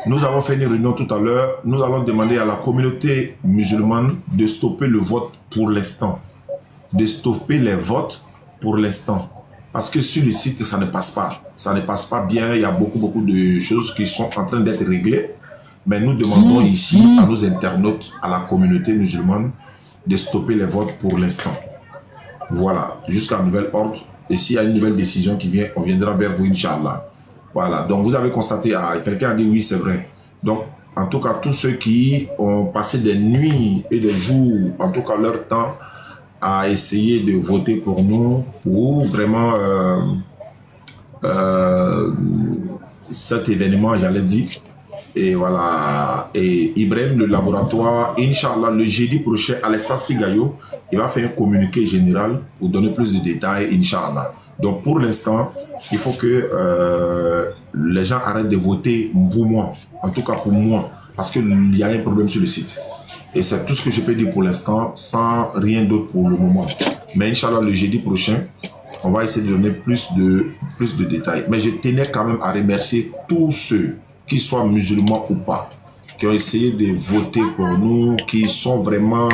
nous avons fait une réunion tout à l'heure. Nous allons demander à la communauté musulmane de stopper le vote pour l'instant. De stopper les votes pour l'instant. Parce que sur le site, ça ne passe pas. Ça ne passe pas bien. Il y a beaucoup de choses qui sont en train d'être réglées. Mais nous demandons ici à nos internautes, à la communauté musulmane, de stopper les votes pour l'instant. Voilà. Jusqu'à nouvel ordre. Et s'il y a une nouvelle décision qui vient, on viendra vers vous, Inch'Allah. Voilà, donc vous avez constaté, quelqu'un a dit oui, c'est vrai. Donc, en tout cas, tous ceux qui ont passé des nuits et des jours, en tout cas leur temps, à essayer de voter pour nous, ou vraiment cet événement, j'allais dire. Et voilà, et Ibrahim, le laboratoire, Inch'Allah, le jeudi prochain, à l'espace Figayo, il va faire un communiqué général pour donner plus de détails, Inch'Allah. Donc pour l'instant, il faut que les gens arrêtent de voter pour moi, en tout cas pour moi, parce qu'il y a un problème sur le site. Et c'est tout ce que je peux dire pour l'instant, sans rien d'autre pour le moment. Mais Inch'Allah, le jeudi prochain, on va essayer de donner plus de détails. Mais je tenais quand même à remercier tous ceux, qu'ils soient musulmans ou pas, qui ont essayé de voter pour nous, qui sont vraiment,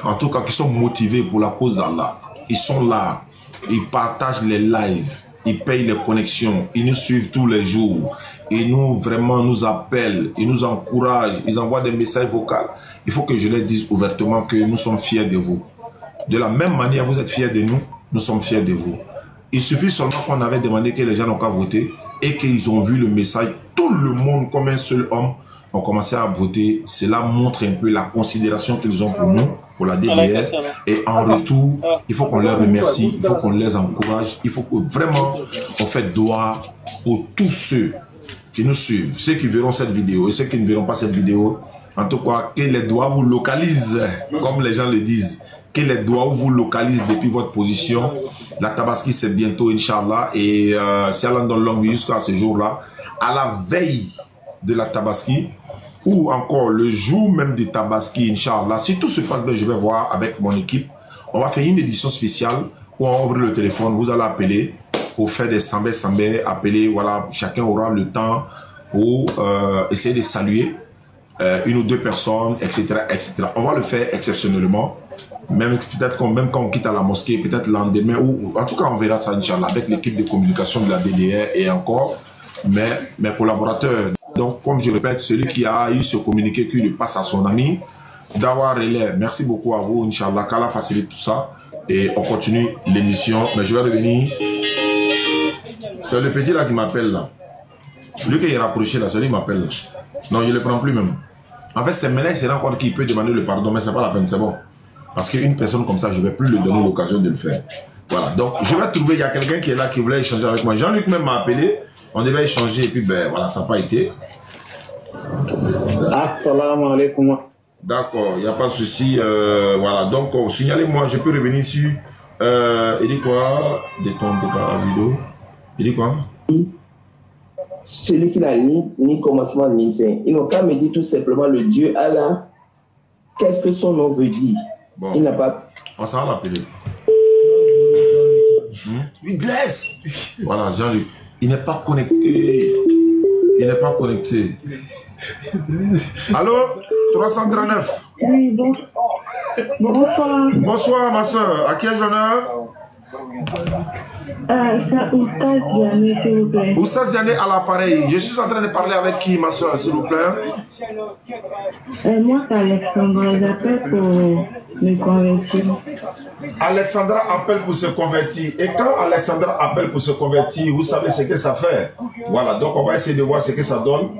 en tout cas, qui sont motivés pour la cause d'Allah. Ils sont là, ils partagent les lives, ils payent les connexions, ils nous suivent tous les jours, ils nous vraiment nous appellent, ils nous encouragent, ils envoient des messages vocaux. Il faut que je les dise ouvertement que nous sommes fiers de vous. De la même manière, vous êtes fiers de nous, nous sommes fiers de vous. Il suffit seulement qu'on avait demandé que les gens n'ont qu'à voter et qu'ils ont vu le message. Tout le monde, comme un seul homme, ont commencé à voter. Cela montre un peu la considération qu'ils ont pour nous, pour la DDR. Et en retour, il faut qu'on les remercie, il faut qu'on les encourage. Il faut que vraiment on fait doigt pour tous ceux qui nous suivent, ceux qui verront cette vidéo et ceux qui ne verront pas cette vidéo. En tout cas, que les doigts vous localisent, comme les gens le disent. Que les doigts vous localisent depuis votre position. La Tabaski, c'est bientôt, Inch'Allah. Et si Allah donne longue vie jusqu'à ce jour-là, à la veille de la Tabaski, ou encore le jour même de Tabaski, Inch'Allah, si tout se passe bien, je vais voir avec mon équipe. On va faire une édition spéciale où on ouvre le téléphone, vous allez appeler pour faire des sambé, appeler, voilà, chacun aura le temps pour essayer de saluer une ou deux personnes, etc., etc. On va le faire exceptionnellement. Même peut-être même quand on quitte à la mosquée, peut-être le lendemain, ou en tout cas on verra ça, Inch'Allah, avec l'équipe de communication de la DDR et encore mes collaborateurs. Donc, comme je répète, celui qui a eu ce communiqué, qui le passe à son ami, Dawa Relais, merci beaucoup à vous, Inch'Allah, qu'Allah facilite tout ça. Et on continue l'émission. Mais je vais revenir. C'est le petit là qui m'appelle là. Lui qui est rapproché là, celui qui m'appelle là. Non, je ne le prends plus même. En fait, c'est maintenant c'est encore qui peut demander le pardon, mais c'est pas la peine, c'est bon. Parce qu'une personne comme ça, je ne vais plus lui donner l'occasion de le faire. Voilà, donc je vais trouver, il y a quelqu'un qui est là qui voulait échanger avec moi. Jean-Luc même m'a appelé, on devait échanger et puis ben voilà, ça n'a pas été. Assalamu alaikum. D'accord, il n'y a pas de souci. Voilà, donc signalez-moi, je peux revenir sur... il dit quoi? Décompte de la vidéo. Il dit quoi? Celui qui n'a ni commencement ni fin. Il n'a qu'à me dire tout simplement le Dieu Allah. Qu'est-ce que son nom veut dire? Bon. Il n'a pas. On s'en va l'appeler. Il glace. Voilà, Jean-Luc. Il n'est pas connecté. Il n'est pas connecté. Allô? 339. Oui, bonsoir. Bonsoir, ma soeur. À qui ai-je l'honneur? C'est Oustaz Diané, s'il vous plaît. Oustaz Diané à l'appareil. Je suis en train de parler avec qui, ma soeur, s'il vous plaît? Moi, c'est Alexandra. J'appelle pour me convertir. Alexandra appelle pour se convertir. Et quand Alexandra appelle pour se convertir, vous savez ce que ça fait. Voilà, donc on va essayer de voir ce que ça donne.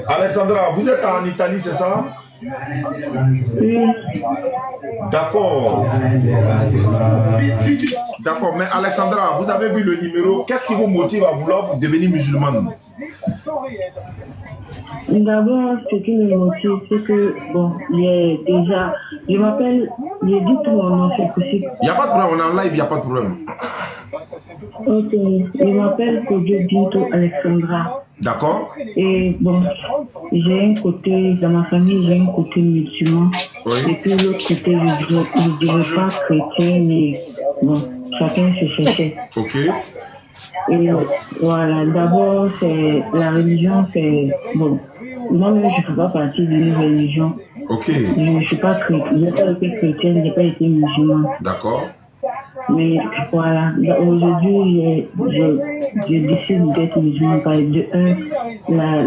Alexandra, vous êtes en Italie, c'est ça? Oui. D'accord. D'accord, mais Alexandra, vous avez vu le numéro. Qu'est-ce qui vous motive à vouloir devenir musulmane? D'abord, ce qui me motive, c'est que, bon, je m'appelle, j'ai dit tout mon nom, c'est possible. Il n'y a pas de problème, on est en live, il n'y a pas de problème. Ok, je m'appelle Kojo Binto Alexandra. D'accord. Et bon, j'ai un côté, dans ma famille, j'ai un côté musulman. Oui. Et puis l'autre côté, je ne dirais pas chrétien, mais bon, chacun se cherchait. Ok. Et voilà, d'abord, c'est la religion, c'est bon. Moi-même, je ne fais pas partie d'une religion. Ok. Je ne suis pas chrétienne, je n'ai pas été chrétienne, je n'ai pas été musulman. D'accord. Mais voilà, aujourd'hui, je décide d'être musulman parce que de un,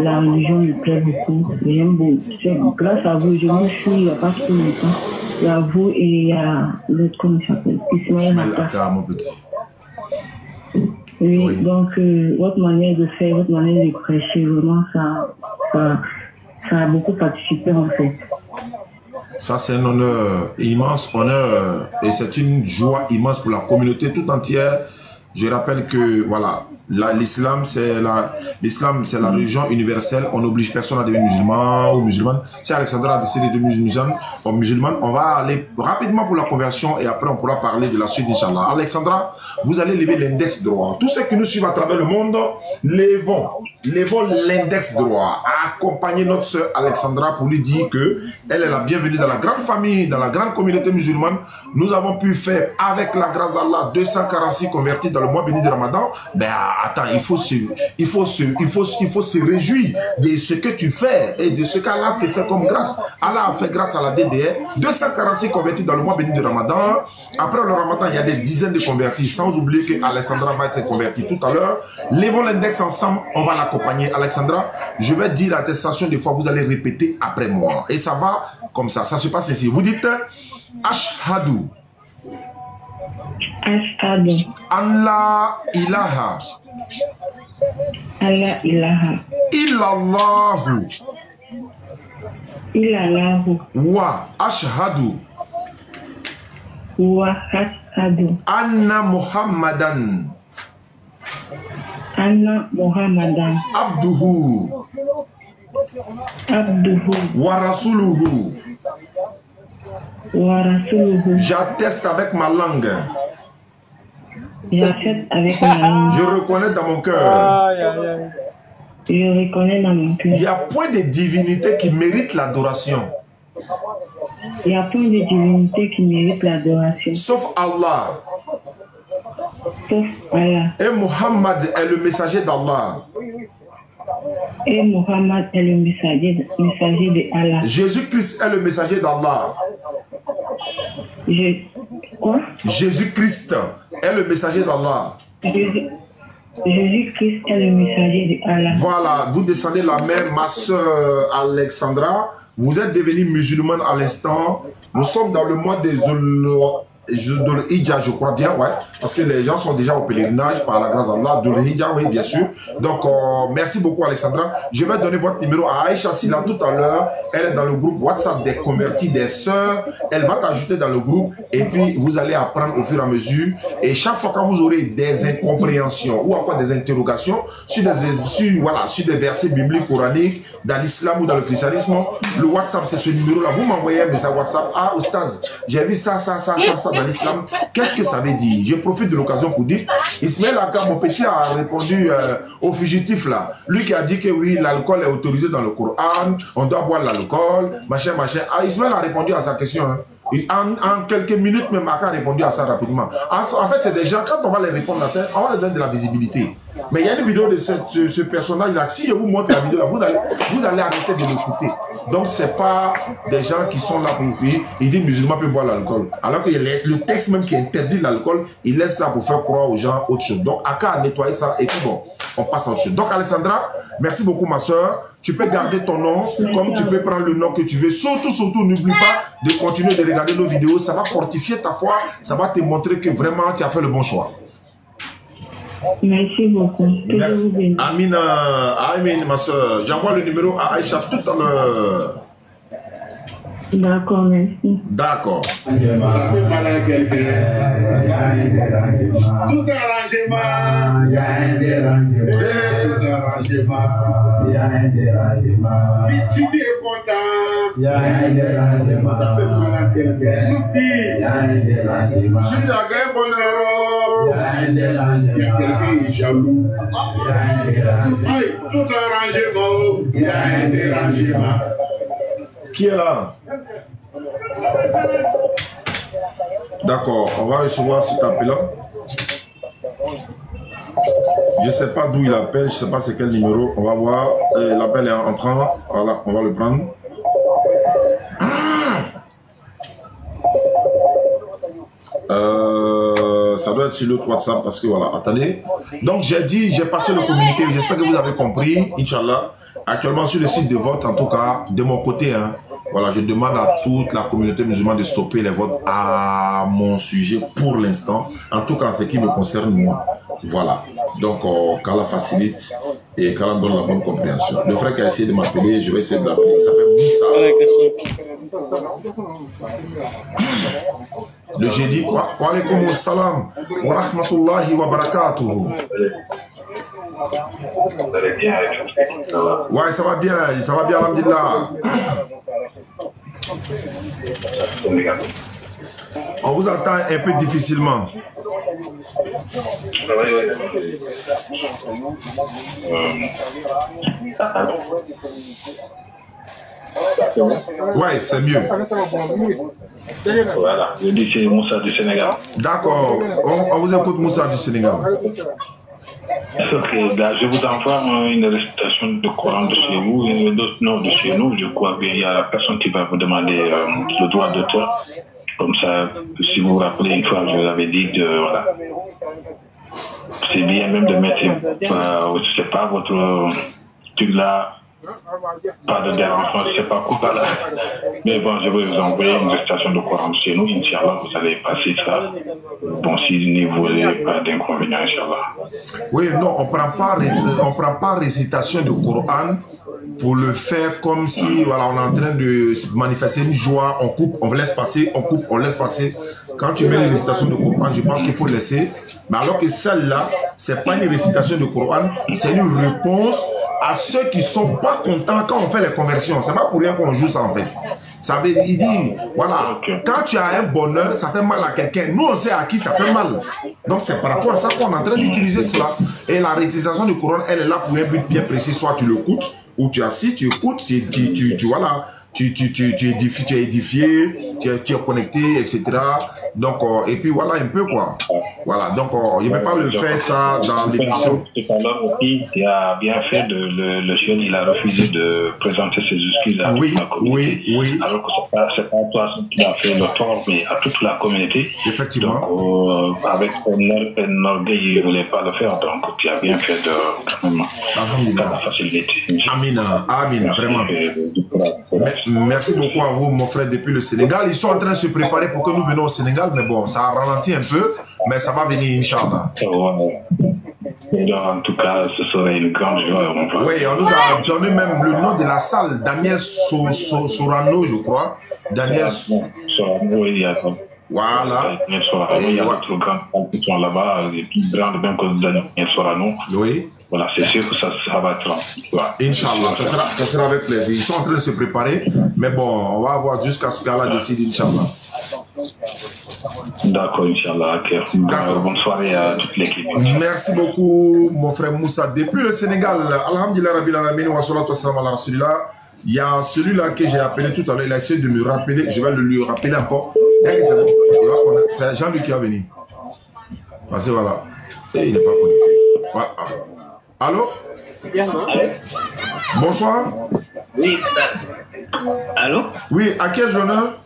la religion me plaît beaucoup. J'aime beaucoup. Grâce à vous, je me suis, il n'y a pas trop longtemps, il y a vous et il y a l'autre, comment il s'appelle, Ismaël Aka, mon petit. Oui, Oui. donc votre manière de faire, votre manière de prêcher, vraiment, ça a beaucoup participé en fait. Ça, c'est un honneur, immense honneur, et c'est une joie immense pour la communauté tout entière. Je rappelle que, voilà, l'islam, c'est la religion universelle. On n'oblige personne à devenir musulman ou musulmane. Si Alexandra a décidé de devenir musulmane, on va aller rapidement pour la conversion et après on pourra parler de la suite, Inch'Allah. Alexandra, vous allez lever l'index droit. Tous ceux qui nous suivent à travers le monde, levons l'index droit. Accompagnez notre soeur Alexandra pour lui dire que elle est la bienvenue dans la grande famille, dans la grande communauté musulmane. Nous avons pu faire, avec la grâce d'Allah, 246 convertis dans le mois béni de Ramadan. Ben attends, il faut se réjouir de ce que tu fais et de ce qu'Allah te fait comme grâce. Allah a fait grâce à la DDR. 246 convertis dans le mois béni de Ramadan. Après le Ramadan, il y a des dizaines de convertis, sans oublier que Alexandra va se convertir tout à l'heure. Levons l'index ensemble, on va l'accompagner. Alexandra, je vais dire l'attestation des fois, vous allez répéter après moi. Et ça va comme ça, ça se passe ici. Vous dites Ashhadu. Ashhadu. Allah ilaha. Allah ilaha. Illallahu. Illallahu. Wa ashhadu. Wa ashhadu. Anna Muhammadan. Anna Muhammadan. Abduhu. Abduhu. Wa rasuluhu. Wa rasuluhu. J'atteste avec ma langue. J'accepte avec ma langue. Je reconnais dans mon cœur. Je reconnais dans mon cœur. Il n'y a point de divinité qui mérite l'adoration. Il n'y a point de divinité qui mérite l'adoration. Sauf Allah. Sauf Allah. Et Muhammad est le messager d'Allah. Et Muhammad est le messager de Allah. Jésus-Christ est le messager d'Allah. Quoi? Jésus-Christ est le messager d'Allah. Jésus-Christ est le messager de Allah. Voilà, vous descendez la main, ma soeur Alexandra. Vous êtes devenue musulmane à l'instant. Nous sommes dans le mois des Hijja, je crois bien, ouais, parce que les gens sont déjà au pèlerinage par la grâce d'Allah. Hijja, oui, bien sûr. Donc, merci beaucoup, Alexandra. Je vais donner votre numéro à Aïcha Silla tout à l'heure. Elle est dans le groupe WhatsApp des convertis, des sœurs. Elle va t'ajouter dans le groupe et puis vous allez apprendre au fur et à mesure. Et chaque fois quand vous aurez des incompréhensions ou encore des interrogations sur des versets bibliques, coraniques, dans l'islam ou dans le christianisme, le WhatsApp, c'est ce numéro-là. Vous m'envoyez un message WhatsApp. Ah, Oustaz, j'ai vu ça dans l'islam, qu'est-ce que ça veut dire? Je profite de l'occasion pour dire, Ismaël Aka, mon petit, a répondu au fugitif là. Lui qui a dit que oui, l'alcool est autorisé dans le Coran, on doit boire l'alcool, machin, machin. Ah, Ismaël a répondu à sa question. Hein. En quelques minutes, même Aka a répondu à ça rapidement. En fait, c'est des gens, quand on va les répondre à ça, on va leur donner de la visibilité. Mais il y a une vidéo de ce personnage-là. Si je vous montre la vidéo, là, vous allez arrêter de l'écouter. Donc, ce n'est pas des gens qui sont là pour nous payer. Ils disent musulman peut boire l'alcool. Alors que le texte même qui interdit l'alcool, il laisse ça pour faire croire aux gens autre chose. Donc, Aka a nettoyé ça et puis bon, on passe à autre chose. Donc, Alessandra, merci beaucoup, ma soeur. Tu peux garder ton nom, comme tu peux prendre le nom que tu veux. Surtout, n'oublie pas de continuer de regarder nos vidéos. Ça va fortifier ta foi. Ça va te montrer que vraiment, tu as fait le bon choix. Merci beaucoup. Merci. Amine, ma soeur. J'envoie le numéro à Aïcha tout à l'heure. D'accord, merci. D'accord. Ça fait mal à quelqu'un. Tout arrangement. Il y a un dérangement. Tout arrangement. Il y a un dérangement. Si tu es content. Il y a un dérangement. Ça fait mal à quelqu'un. Il y a un dérangement. Si tu as gagné bonheur. Il y a un dérangement. Il y a quelqu'un qui est jaloux. Il y a un dérangement. Tout arrangement. Il y a un dérangement. Qui est là? D'accord, on va recevoir cet appel-là. Je ne sais pas d'où il appelle, je ne sais pas c'est quel numéro. On va voir. L'appel est entrant. Voilà, on va le prendre. Ça doit être sur l'autre WhatsApp parce que voilà, attendez. Donc j'ai dit, j'ai passé le communiqué. J'espère que vous avez compris, Inch'Allah. Actuellement sur le site de vote, en tout cas, de mon côté, hein, voilà, je demande à toute la communauté musulmane de stopper les votes à mon sujet pour l'instant. En tout cas, ce qui me concerne moi. Voilà. Donc, qu'Allah facilite et qu'Allah donne la bonne compréhension. Le frère qui a essayé de m'appeler, je vais essayer de l'appeler. Il s'appelle Moussa. Le jeudi, wa alaykoum salam wa rahmatullahi wa barakatuh. Ouais, ça va bien, alhamdulillah. On vous entend un peu difficilement. Ouais, c'est mieux. Voilà, je dis c'est Moussa du Sénégal. D'accord, on vous écoute Moussa du Sénégal. Ok, là, je vous envoie une récitation de Coran de chez vous et d'autres noms de chez nous. Je crois qu'il y a la personne qui va vous demander le droit d'auteur. Comme ça, si vous vous rappelez, une fois, je vous avais dit que voilà, c'est bien même de mettre, je sais pas, votre truc là. Pas de dérangement, je ne sais pas quoi là. Mais bon, je vais vous envoyer une récitation de Coran chez nous. Inch'Allah, vous allez passer ça. Bon, si vous n'avez pas d'inconvénient, Inch'Allah. Oui, non, on ne prend pas récitation de Coran pour le faire comme si voilà, on est en train de manifester une joie. On coupe, on laisse passer, on coupe, on laisse passer. Quand tu mets une récitation de Coran, je pense qu'il faut laisser. Mais alors que celle-là, ce n'est pas une récitation de Coran, c'est une réponse à ceux qui ne sont pas contents quand on fait les conversions. C'est pas pour rien qu'on joue ça en fait. Ça veut dire, il dit, voilà, quand tu as un bonheur, ça fait mal à quelqu'un. Nous, on sait à qui ça fait mal. Donc c'est par rapport à ça qu'on est en train d'utiliser cela. Et la récitation du Coran, elle est là pour un but bien précis. Soit tu l'écoutes, ou tu assis, tu écoutes, voilà, tu es édifié, tu es connecté, etc. Donc, et puis voilà un peu quoi. Voilà, donc il ne peut pas le faire ça dans l'émission. Tout à l'heure aussi, il a bien fait, le jeune, il a refusé de présenter ses excuses à toute la communauté. Oui. Alors que ce n'est pas toi qui a fait le tort, mais à toute la communauté. Effectivement. Donc, avec un orgueil, il ne voulait pas le faire. Donc, tu as bien fait de quand même la facilité. Amina, vraiment. Merci beaucoup à vous, mon frère, depuis le Sénégal. Ils sont en train de se préparer pour que nous venions au Sénégal, mais bon, ça a ralenti un peu, mais ça va venir, Inch'Allah. En tout cas, ce serait une grande joie. Oui, on nous a donné même le nom de la salle, Daniel Sorano, je crois. Daniel Sorano, oui, il y a voilà. Il y a d'autres grands qui sont là-bas, les plus grandes même que Daniel Sorano. Oui. Voilà, c'est sûr que ça va être là. Inch'Allah, ça sera avec plaisir. Ils sont en train de se préparer, mais bon, on va voir jusqu'à ce qu'Allah décide, Inch'Allah. D'accord, Inch'Allah. Bonne soirée à toute l'équipe. Merci beaucoup, mon frère Moussa. Depuis le Sénégal, Alhamdulillah Rabbil Alamin wa salatu wa salam ala Rasulillah. Il y a celui-là que j'ai appelé tout à l'heure. Il a essayé de me rappeler. Je vais le lui rappeler encore. Dès que c'est bon, il va connaître. C'est Jean-Luc qui va venir. Parce que voilà. Et il n'est pas connecté. Voilà. Allô? Bonsoir. Oui. Allô? Oui, à quel honneur?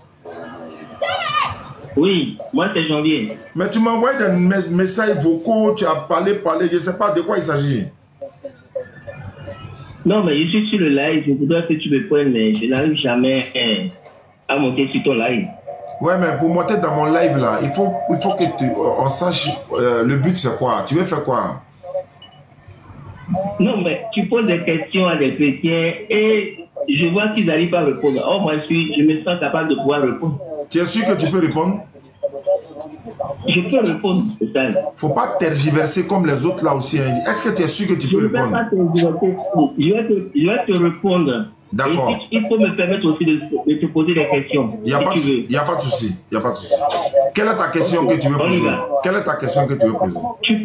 Oui, moi c'est Janvier. Mais tu m'as envoyé des messages vocaux, tu as parlé, je ne sais pas de quoi il s'agit. Non, mais je suis sur le live, je voudrais que tu me prennes, mais je n'arrive jamais à monter sur ton live. Ouais, mais pour monter dans mon live là, il faut que on sache le but c'est quoi. Tu veux faire quoi? Non, mais tu poses des questions à des chrétiens et je vois qu'ils n'arrivent pas à répondre. Oh, moi je me sens capable de pouvoir répondre. Tu es sûr que tu peux répondre? Je peux répondre, c'est ça. Faut pas tergiverser comme les autres là aussi. Est-ce que tu es sûr que tu peux répondre? Je vais te répondre. D'accord. Il faut me permettre aussi de te poser des questions. Il n'y a pas de souci. Il n'y a pas de souci. Quelle est ta question que tu veux poser? Quelle est ta question que tu veux poser? Tu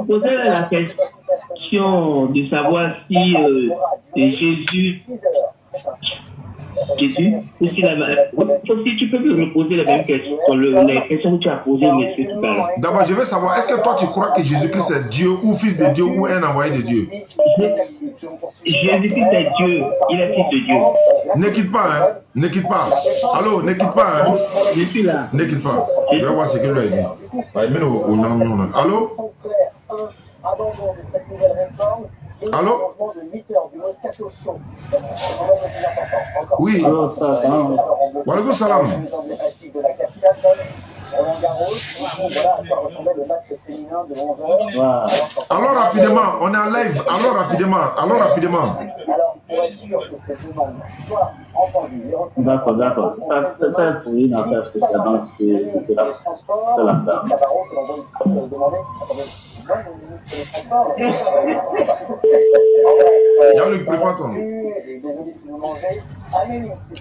posais la question de savoir si Jésus, ou si tu peux me reposer les mêmes questions, les questions que tu as posées, monsieur, tout à l'heure. D'abord, je veux savoir, est-ce que toi tu crois que Jésus-Christ est Dieu ou fils de Dieu ou un envoyé de Dieu? Jésus-Christ est Dieu, il est fils de Dieu. Ne quitte pas, hein? Ne quitte pas. Allô, ne quitte pas, hein? Je suis là. Ne quitte pas. Je vais voir ce qu'il lui a dit. Allô? Allô? Oui. Walaikum salam. Alors rapidement, on est en live. Alors rapidement. D'accord. Ça, c'est une affaire spéciale, c'est la dame. Jean-Luc, prépare-toi.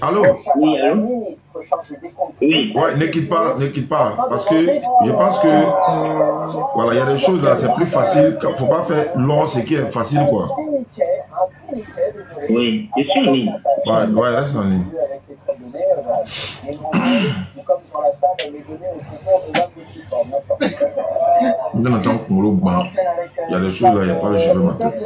Allô? Oui, allô? Oui. Ouais, ne quitte pas, parce que je pense que voilà, il y a des choses là, c'est plus facile. Faut pas faire long, ce qui est facile, quoi. Oui, je suis en ligne. Ouais, reste en ligne. Il y a des choses là, il n'y a pas le cheveu dans ma tête.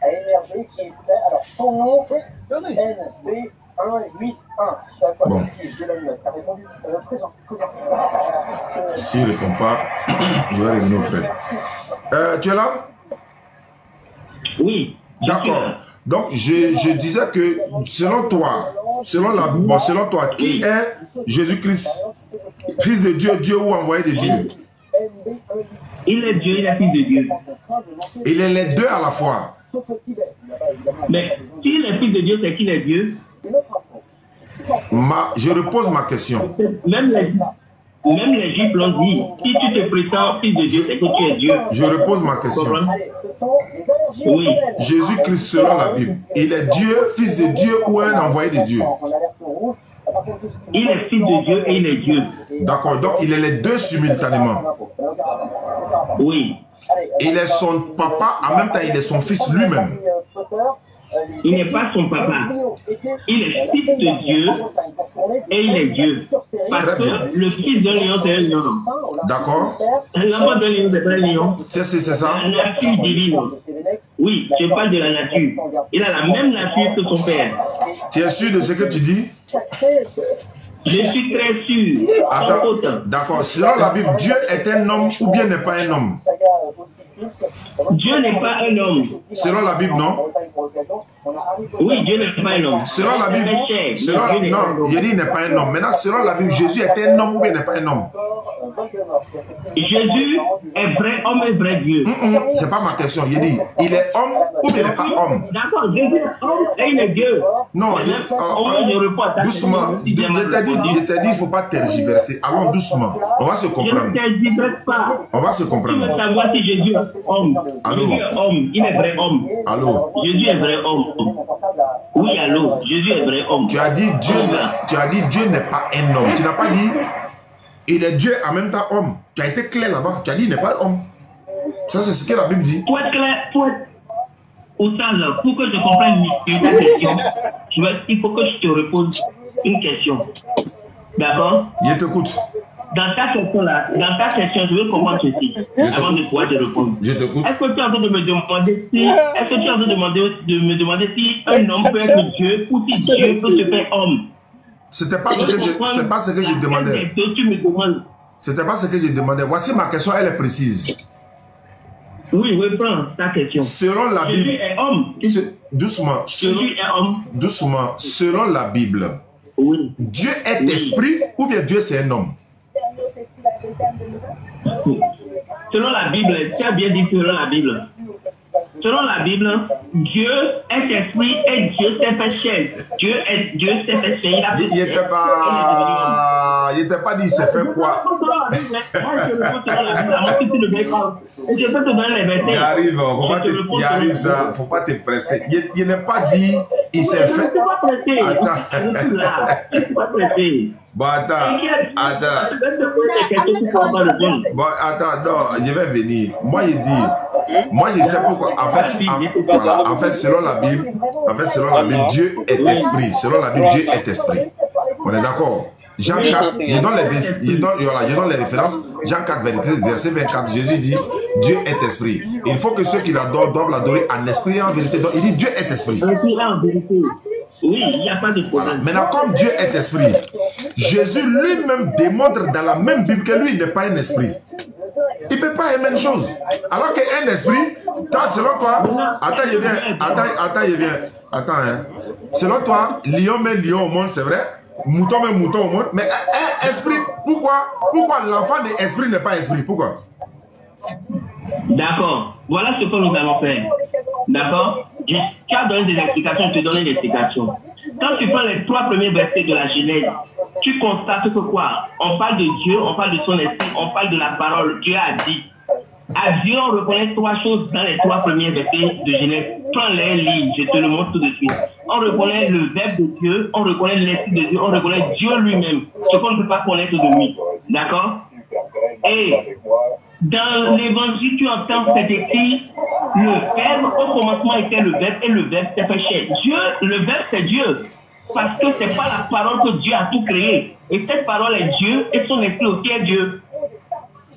à émerger, qui est fait. Alors, son nom, NB181. Bon. S'il ne répond pas, je vais revenir au frère. Tu es là? Oui. D'accord. Donc, je disais que selon toi, qui est Jésus-Christ, fils de Dieu, Dieu ou envoyé de Dieu? Il est Dieu, il est fils de Dieu. Il est les deux à la fois. Mais s'il est fils de Dieu, c'est qu'il est Dieu. Je repose ma question. Même les Juifs l'ont dit. Si tu te prétends fils de Dieu, c'est que tu es Dieu. Je repose ma question. Oui. Jésus-Christ, selon la Bible, il est Dieu, fils de Dieu ou un envoyé de Dieu? Il est fils de Dieu et il est Dieu. D'accord, donc il est les deux simultanément. Oui. Il est son papa, en même temps il est son fils lui-même. Il n'est pas son papa. Il est fils de Dieu et il est Dieu. Parce que le fils d'un lion, c'est un lion. D'accord. L'enfant d'un lion, c'est pas un lion. C'est ça. La nature divine. Oui, je parle de la nature. Il a la même nature que son père. Tu es sûr de ce que tu dis? Je suis très sûr. D'accord. Selon la Bible, Dieu est un homme ou bien n'est pas un homme? Dieu n'est pas un homme. Selon la Bible, non? Oui, Dieu n'est pas un homme. Selon la Bible, non, je dis il n'est pas un homme. Maintenant, selon la Bible, Jésus est un homme ou bien n'est pas un homme? Jésus est vrai homme et vrai Dieu. C'est pas ma question. Il dit, il est homme ou il n'est pas homme? D'accord, Jésus est homme et il est Dieu. Non, doucement. Je t'ai dit, il ne faut pas tergiverser. Allons doucement. On va se comprendre. Je ne tergiverse pas. On va se comprendre. Tu veux savoir si Jésus est homme? Allô? Jésus est homme, il est vrai homme. Allô? Jésus est vrai homme. Oui, allô, Jésus est vrai homme. Tu as dit Dieu n'est pas un homme. Tu n'as pas dit il est Dieu en même temps homme. Tu as été clair là-bas. Tu as dit il n'est pas homme. Ça, c'est ce que la Bible dit. Pour être clair, Oustaz, pour que je comprenne ta question, il faut que je te repose une question. D'accord? Je t'écoute. Dans ta question, je veux comprendre ceci avant de pouvoir te répondre. Je t'écoute. Est-ce que tu es en train de me demander si un homme peut être Dieu ou si Dieu peut se faire homme? C'était pas ce que je demandais. C'était pas ce que je demandais. Voici ma question, elle est précise. Oui, prends ta question. Selon la Bible. Jésus est homme. Doucement. Jésus est homme. Doucement. Selon la Bible. Oui. Dieu est esprit ou bien Dieu c'est un homme? Selon la Bible, tu as bien dit selon la Bible. Selon la Bible, Dieu est esprit et Dieu s'est fait chair. Dieu s'est fait chair. Il n'était pas dit il s'est fait quoi? Il arrive ça, faut pas te presser. Il n'est pas dit il s'est fait. Bon, attends, non, je vais venir. Moi, je sais pourquoi. En fait, selon la Bible, Dieu est esprit. Selon la Bible, Dieu est esprit. On est d'accord? Jean 4, je donne les références. Jean 4, verset 24, Jésus dit, Dieu est esprit. Il faut que ceux qui l'adorent doivent l'adorer en esprit et en vérité. Donc, il dit, Dieu est esprit. Oui, il n'y a pas de problème. Maintenant, comme Dieu est esprit, Jésus lui-même démontre dans la même Bible que lui, il n'est pas un esprit. Il ne peut pas aimer une chose. Alors qu'un esprit, selon toi, attends, je viens. Attends, hein. Selon toi, lion met lion au monde, c'est vrai? Mouton met mouton au monde. Mais un esprit, pourquoi l'enfant de esprit n'est pas esprit? Pourquoi? D'accord. Voilà ce que nous allons faire. D'accord? Tu as donné des explications, je te donne des explications. Quand tu prends les 3 premiers versets de la Genèse, tu constates que quoi? On parle de Dieu, on parle de son esprit, on parle de la parole. Dieu a dit. À Dieu, on reconnaît 3 choses dans les 3 premiers versets de Genèse. Prends les lignes, je te le montre tout de suite. On reconnaît le Verbe de Dieu, on reconnaît l'Esprit de Dieu, on reconnaît Dieu lui-même, ce qu'on ne peut pas connaître de lui. D'accord? Et dans l'évangile, tu entends cet écrit, le Verbe, au commencement était le Verbe, et le Verbe s'est fait chair. Dieu, le Verbe c'est Dieu, parce que c'est pas la parole que Dieu a tout créé. Et cette parole est Dieu, et son esprit aussi est Dieu.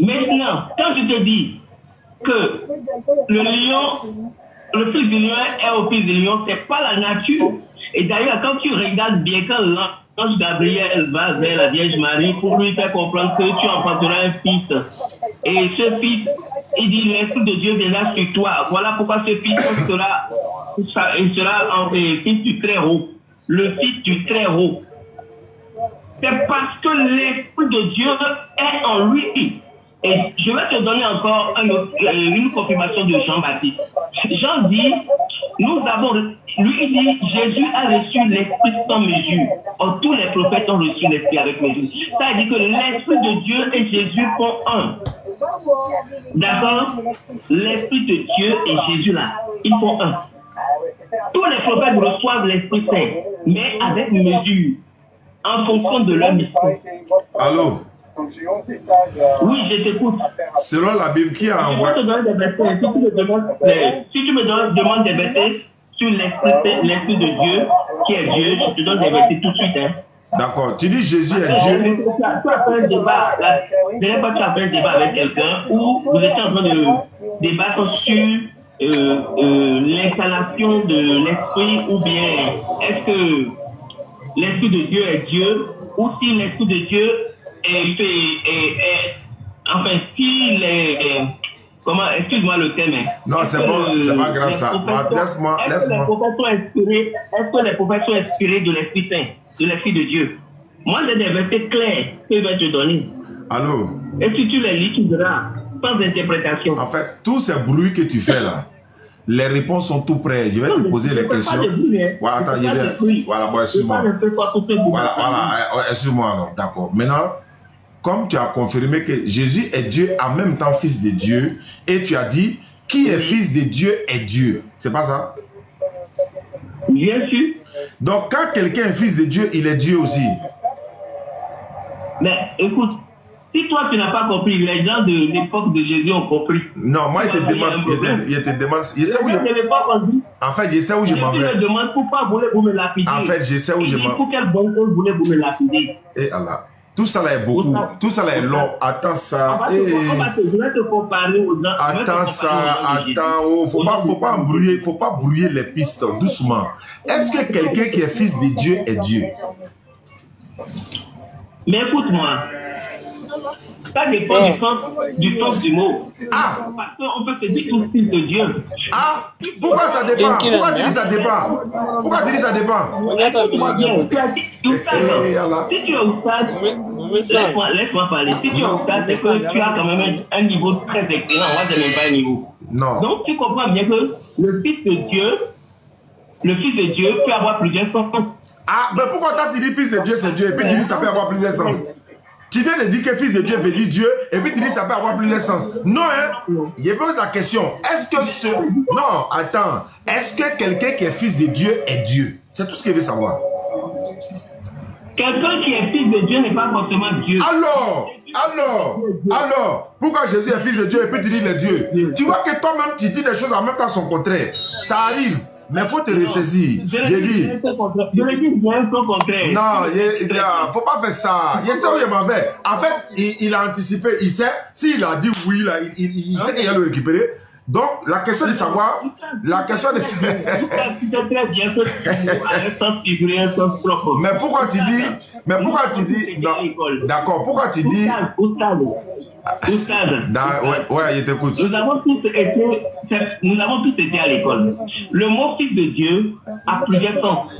Maintenant, quand je te dis que le lion, le fils du lion est au fils du lion, c'est pas la nature. Et d'ailleurs, quand tu regardes bien, quand l'ange Gabriel va vers la Vierge Marie pour lui faire comprendre que tu enfanteras un fils. Et ce fils, il dit, l'Esprit de Dieu viendra sur toi. Voilà pourquoi ce fils sera fils du Très-Haut. Le fils du Très-Haut. C'est parce que l'Esprit de Dieu est en lui. Et je vais te donner encore une confirmation de Jean-Baptiste. Jean dit, lui dit, Jésus a reçu l'Esprit sans mesure. Or, tous les prophètes ont reçu l'Esprit avec mesure. Ça veut dire que l'Esprit de Dieu et Jésus font un. D'accord? L'Esprit de Dieu et Jésus là, ils font un. Tous les prophètes reçoivent l'Esprit Saint, mais avec mesure, en fonction de leur mission. Allô? Oui, je t'écoute. Selon la Bible, qui a envoyé? Si tu me demandes des versets sur l'Esprit de Dieu, qui est Dieu, je te donne des versets tout de suite. Hein. D'accord. Tu dis Jésus est Dieu. Tu as fait un débat. La dernière fois, tu as fait un débat avec quelqu'un où vous étiez en train de débattre sur l'installation de l'Esprit, ou bien est-ce que l'Esprit de Dieu est Dieu, ou si l'Esprit de Dieu enfin, s'il est, comment, excuse-moi le thème. Non, c'est bon, c'est pas grave ça. Laisse-moi. Est-ce que les prophètes sont inspirés de l'Esprit Saint, de l'Esprit de Dieu? Moi, j'ai des versets clairs que je vais te donner. Allô? Et si tu les lis, tu verras, sans interprétation. En fait, tous ces bruits que tu fais là, les réponses sont tout prêtes. Je vais te poser les questions. Voilà, attends, je vais. Voilà, bon, excuse-moi. Voilà, excuse-moi, alors, d'accord. Maintenant, comme tu as confirmé que Jésus est Dieu, en même temps fils de Dieu, et tu as dit, qui est fils de Dieu est Dieu. C'est pas ça? Bien sûr. Donc, quand quelqu'un est fils de Dieu, il est Dieu aussi. Mais écoute, si toi tu n'as pas compris, les gens de l'époque de Jésus ont compris. Non, moi, il te demande. Je sais où je... En fait, je sais où je m'en vais. Je me demande pourquoi voulez-vous me lapider. En fait, je sais où je m'en vais. Pour quelle bonne cause voulez-vous me lapider? Et Allah. Tout ça là est beaucoup. Tout ça là est long. Attends ça. Je vais te comparer aux gens. Attends ça. Attends. Oh, faut pas brouiller les pistes doucement. Est-ce que quelqu'un qui est fils de Dieu est Dieu? Mais écoute-moi. Ça dépend du sens du mot. Ah! Parce qu'on peut se dire tout fils de Dieu. Ah! Pourquoi ça dépend? Pourquoi tu dis ça dépend? Pourquoi tu dis ça dépend? Si tu es au stade, laisse-moi parler. Si tu es au stade, c'est que tu as quand même un niveau très excellent. Moi, je n'ai même pas un niveau. Non. Donc, tu comprends bien que le fils de Dieu peut avoir plusieurs sens. Ah, mais pourquoi tu dis fils de Dieu, c'est Dieu, et puis tu dis ça peut avoir plusieurs sens? Tu viens de dire que fils de Dieu veut dire Dieu, et puis tu dis ça peut avoir plusieurs sens. Non, hein? Je pose la question. Est-ce que ce... Non, attends. Est-ce que quelqu'un qui est fils de Dieu est Dieu? C'est tout ce que je veux savoir. Quelqu'un qui est fils de Dieu n'est pas forcément Dieu. Alors, pourquoi Jésus est fils de Dieu et puis tu dis il est Dieu? Tu vois que toi-même tu dis des choses en même temps son contraire. Ça arrive. Mais il faut te ressaisir. J'ai dit. Je le dis bien son contraire. Non, il faut pas faire ça. Je sais où je m'en vais. En fait, il a anticipé. Il sait. S'il a dit oui, là, il sait qu'il va le récupérer. Donc, la question de savoir. La question de. Mais pourquoi tu dis. D'accord, pourquoi tu dis. Ouais, je t'écoute. Nous avons tous été à l'école. Le mot fils de Dieu a plusieurs sens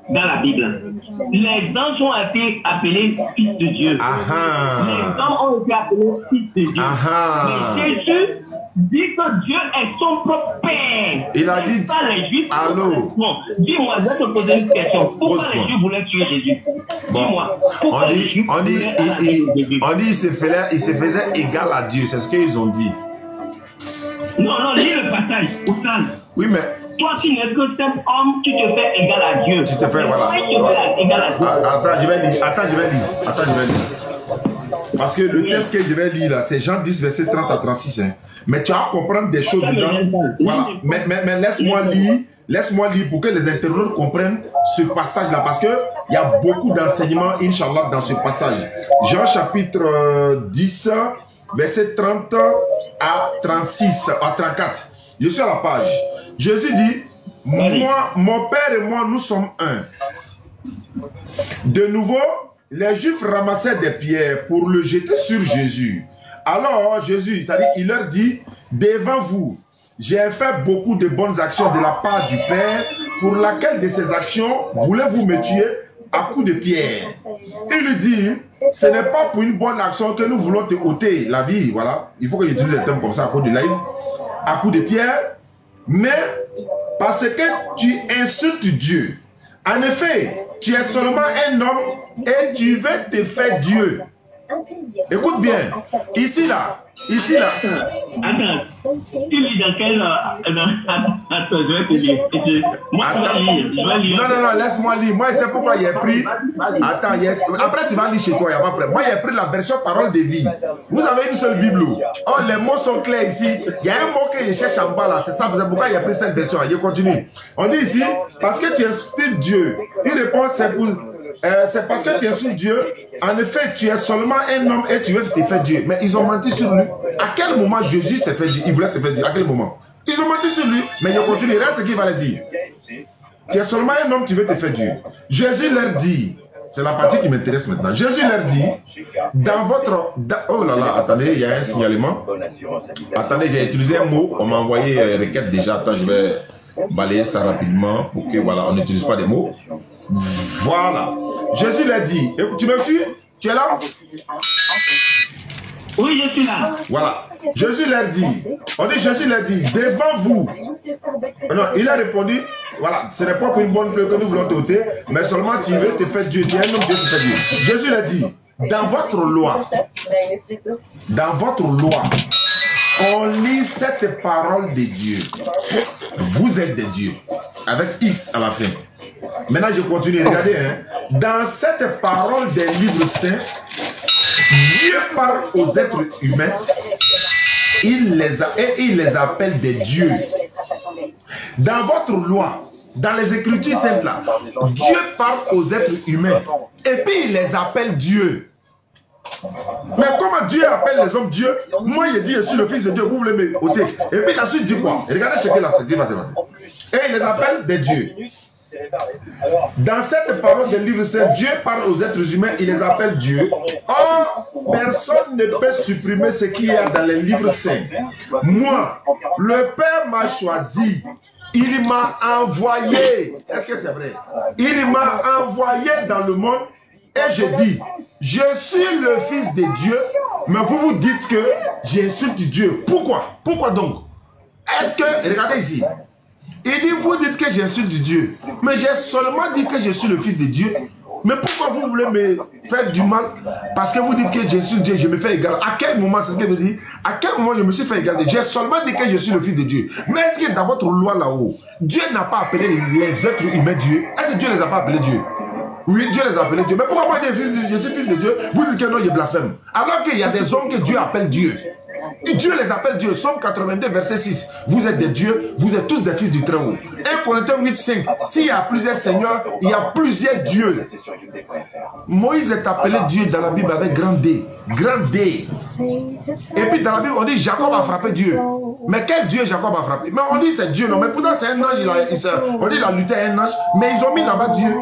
dans la Bible. Les anges ont été appelés fils de Dieu. Les hommes ont été appelés fils de Dieu. Mais Jésus dit que Dieu est son propre Père. Il a dit. Allô. Non, dis-moi, je vais te poser une question. Pourquoi les Juifs voulaient tuer Jésus? Dis-moi. On dit il se faisait égal à Dieu. C'est ce qu'ils ont dit. Non, lis le passage. Oui, mais. Toi qui n'es que cet homme, tu te fais égal à Dieu. Tu te fais, voilà. Attends, je vais lire. Parce que le texte que je vais lire là, c'est Jean 10, verset 30 à 36. Hein. Mais tu vas comprendre des choses dedans. Voilà. Mais laisse-moi lire pour que les internautes comprennent ce passage-là. Parce qu'il y a beaucoup d'enseignements, Inch'Allah, dans ce passage. Jean chapitre 10, verset 30 à 36, à 34. Je suis à la page. Jésus dit, moi, mon Père et moi, nous sommes un. De nouveau, les Juifs ramassaient des pierres pour le jeter sur Jésus. Alors Jésus, c'est-à-dire, il leur dit, devant vous, j'ai fait beaucoup de bonnes actions de la part du Père, pour laquelle de ces actions voulez-vous me tuer à coups de pierre? Il lui dit, ce n'est pas pour une bonne action que nous voulons te ôter la vie, voilà. Il faut que j'utilise des termes comme ça à cause du live. À coups de pierre, mais parce que tu insultes Dieu. En effet, tu es seulement un homme et tu veux te faire Dieu. Écoute bien, ici là. Attends, tu lis dans quel... Attends, je vais te dire. Moi, je vais lire. Non, laisse-moi lire. Moi, c'est pourquoi il a pris... Attends, après tu vas lire chez toi, il n'y a pas de problème. Moi, il a pris la version parole de vie. Vous avez une seule Bible. Oh, les mots sont clairs ici. Il y a un mot que je cherche en bas là. C'est ça, c'est pourquoi il a pris cette version. Je continue. On dit ici, parce que tu insultes Dieu. Il répond, c'est parce que tu insultes Dieu. En effet, tu es seulement un homme et tu veux te faire Dieu. Mais ils ont menti sur lui. À quel moment Jésus s'est fait Dieu? Il voulait se faire Dieu. À quel moment? Ils ont menti sur lui. Mais il continue. Regarde ce qu'il va leur dire. Tu es seulement un homme, tu veux te faire Dieu. Jésus leur dit, c'est la partie qui m'intéresse maintenant. Jésus leur dit, dans votre... Oh là là, attendez, il y a un signalement. Attendez, j'ai utilisé un mot. On m'a envoyé requête déjà. Attends, je vais balayer ça rapidement pour que, voilà, on n'utilise pas des mots. Voilà. Jésus l'a dit. Tu me suis? Tu es là? Oui, je suis là. Voilà. Jésus leur dit, on dit Jésus leur dit, devant vous. Non, il a répondu, voilà, ce n'est pas qu'une bonne plaie que nous voulons t'ôter, mais seulement tu veux te faire Dieu, tu es un homme Dieu, tu fais Dieu. Jésus leur dit, dans votre loi, on lit cette parole de Dieu. Vous êtes des dieux, avec X à la fin. Maintenant, je continue, regardez, hein. Dans cette parole des livres saints, Dieu parle aux êtres humains, il les appelle des dieux. Dans votre loi, dans les Écritures saintes là, Dieu parle aux êtres humains et puis il les appelle Dieu. Mais comment Dieu appelle les hommes Dieu? Moi, il dit, je suis le fils de Dieu, vous voulez me ôter. Et puis la suite dit quoi? Regardez ce qu'il a dit, et il les appelle des dieux. Dans cette parole des livres saints, Dieu parle aux êtres humains, il les appelle Dieu. Or, personne ne peut supprimer ce qu'il y a dans les livres saints. Moi, le Père m'a choisi. Il m'a envoyé. Est-ce que c'est vrai? Il m'a envoyé dans le monde et je dis, je suis le fils de Dieu, mais vous dites que j'insulte Dieu. Pourquoi? Pourquoi donc? Est-ce que, regardez ici, il dit, vous dites que j'insulte Dieu, mais j'ai seulement dit que je suis le fils de Dieu. Mais pourquoi vous voulez me faire du mal? Parce que vous dites que j'insulte Dieu, je me fais égal. À quel moment, c'est ce que vous dites? À quel moment je me suis fait égal? J'ai seulement dit que je suis le fils de Dieu. Mais est-ce que dans votre loi là-haut, Dieu n'a pas appelé les êtres humains Dieu? Est-ce que Dieu les a pas appelés Dieu? Oui, Dieu les a appelés Dieu. Mais pourquoi moi je suis fils de Dieu? Vous dites que non, il blasphème. Alors qu'il y a des hommes que Dieu appelle Dieu. Et Dieu les appelle Dieu. Somme 82, verset 6. Vous êtes des dieux, vous êtes tous des fils du Très-Haut. 1 Corinthiens 8, 5. S'il y a plusieurs seigneurs, il y a plusieurs dieux. Moïse est appelé Dieu dans la Bible avec grand D. Grand D. Et puis dans la Bible, on dit Jacob a frappé Dieu. Mais quel Dieu Jacob a frappé? Mais on dit c'est Dieu, non. Mais pourtant c'est un ange. On dit il a lutté à un ange. Mais ils ont mis là-bas Dieu.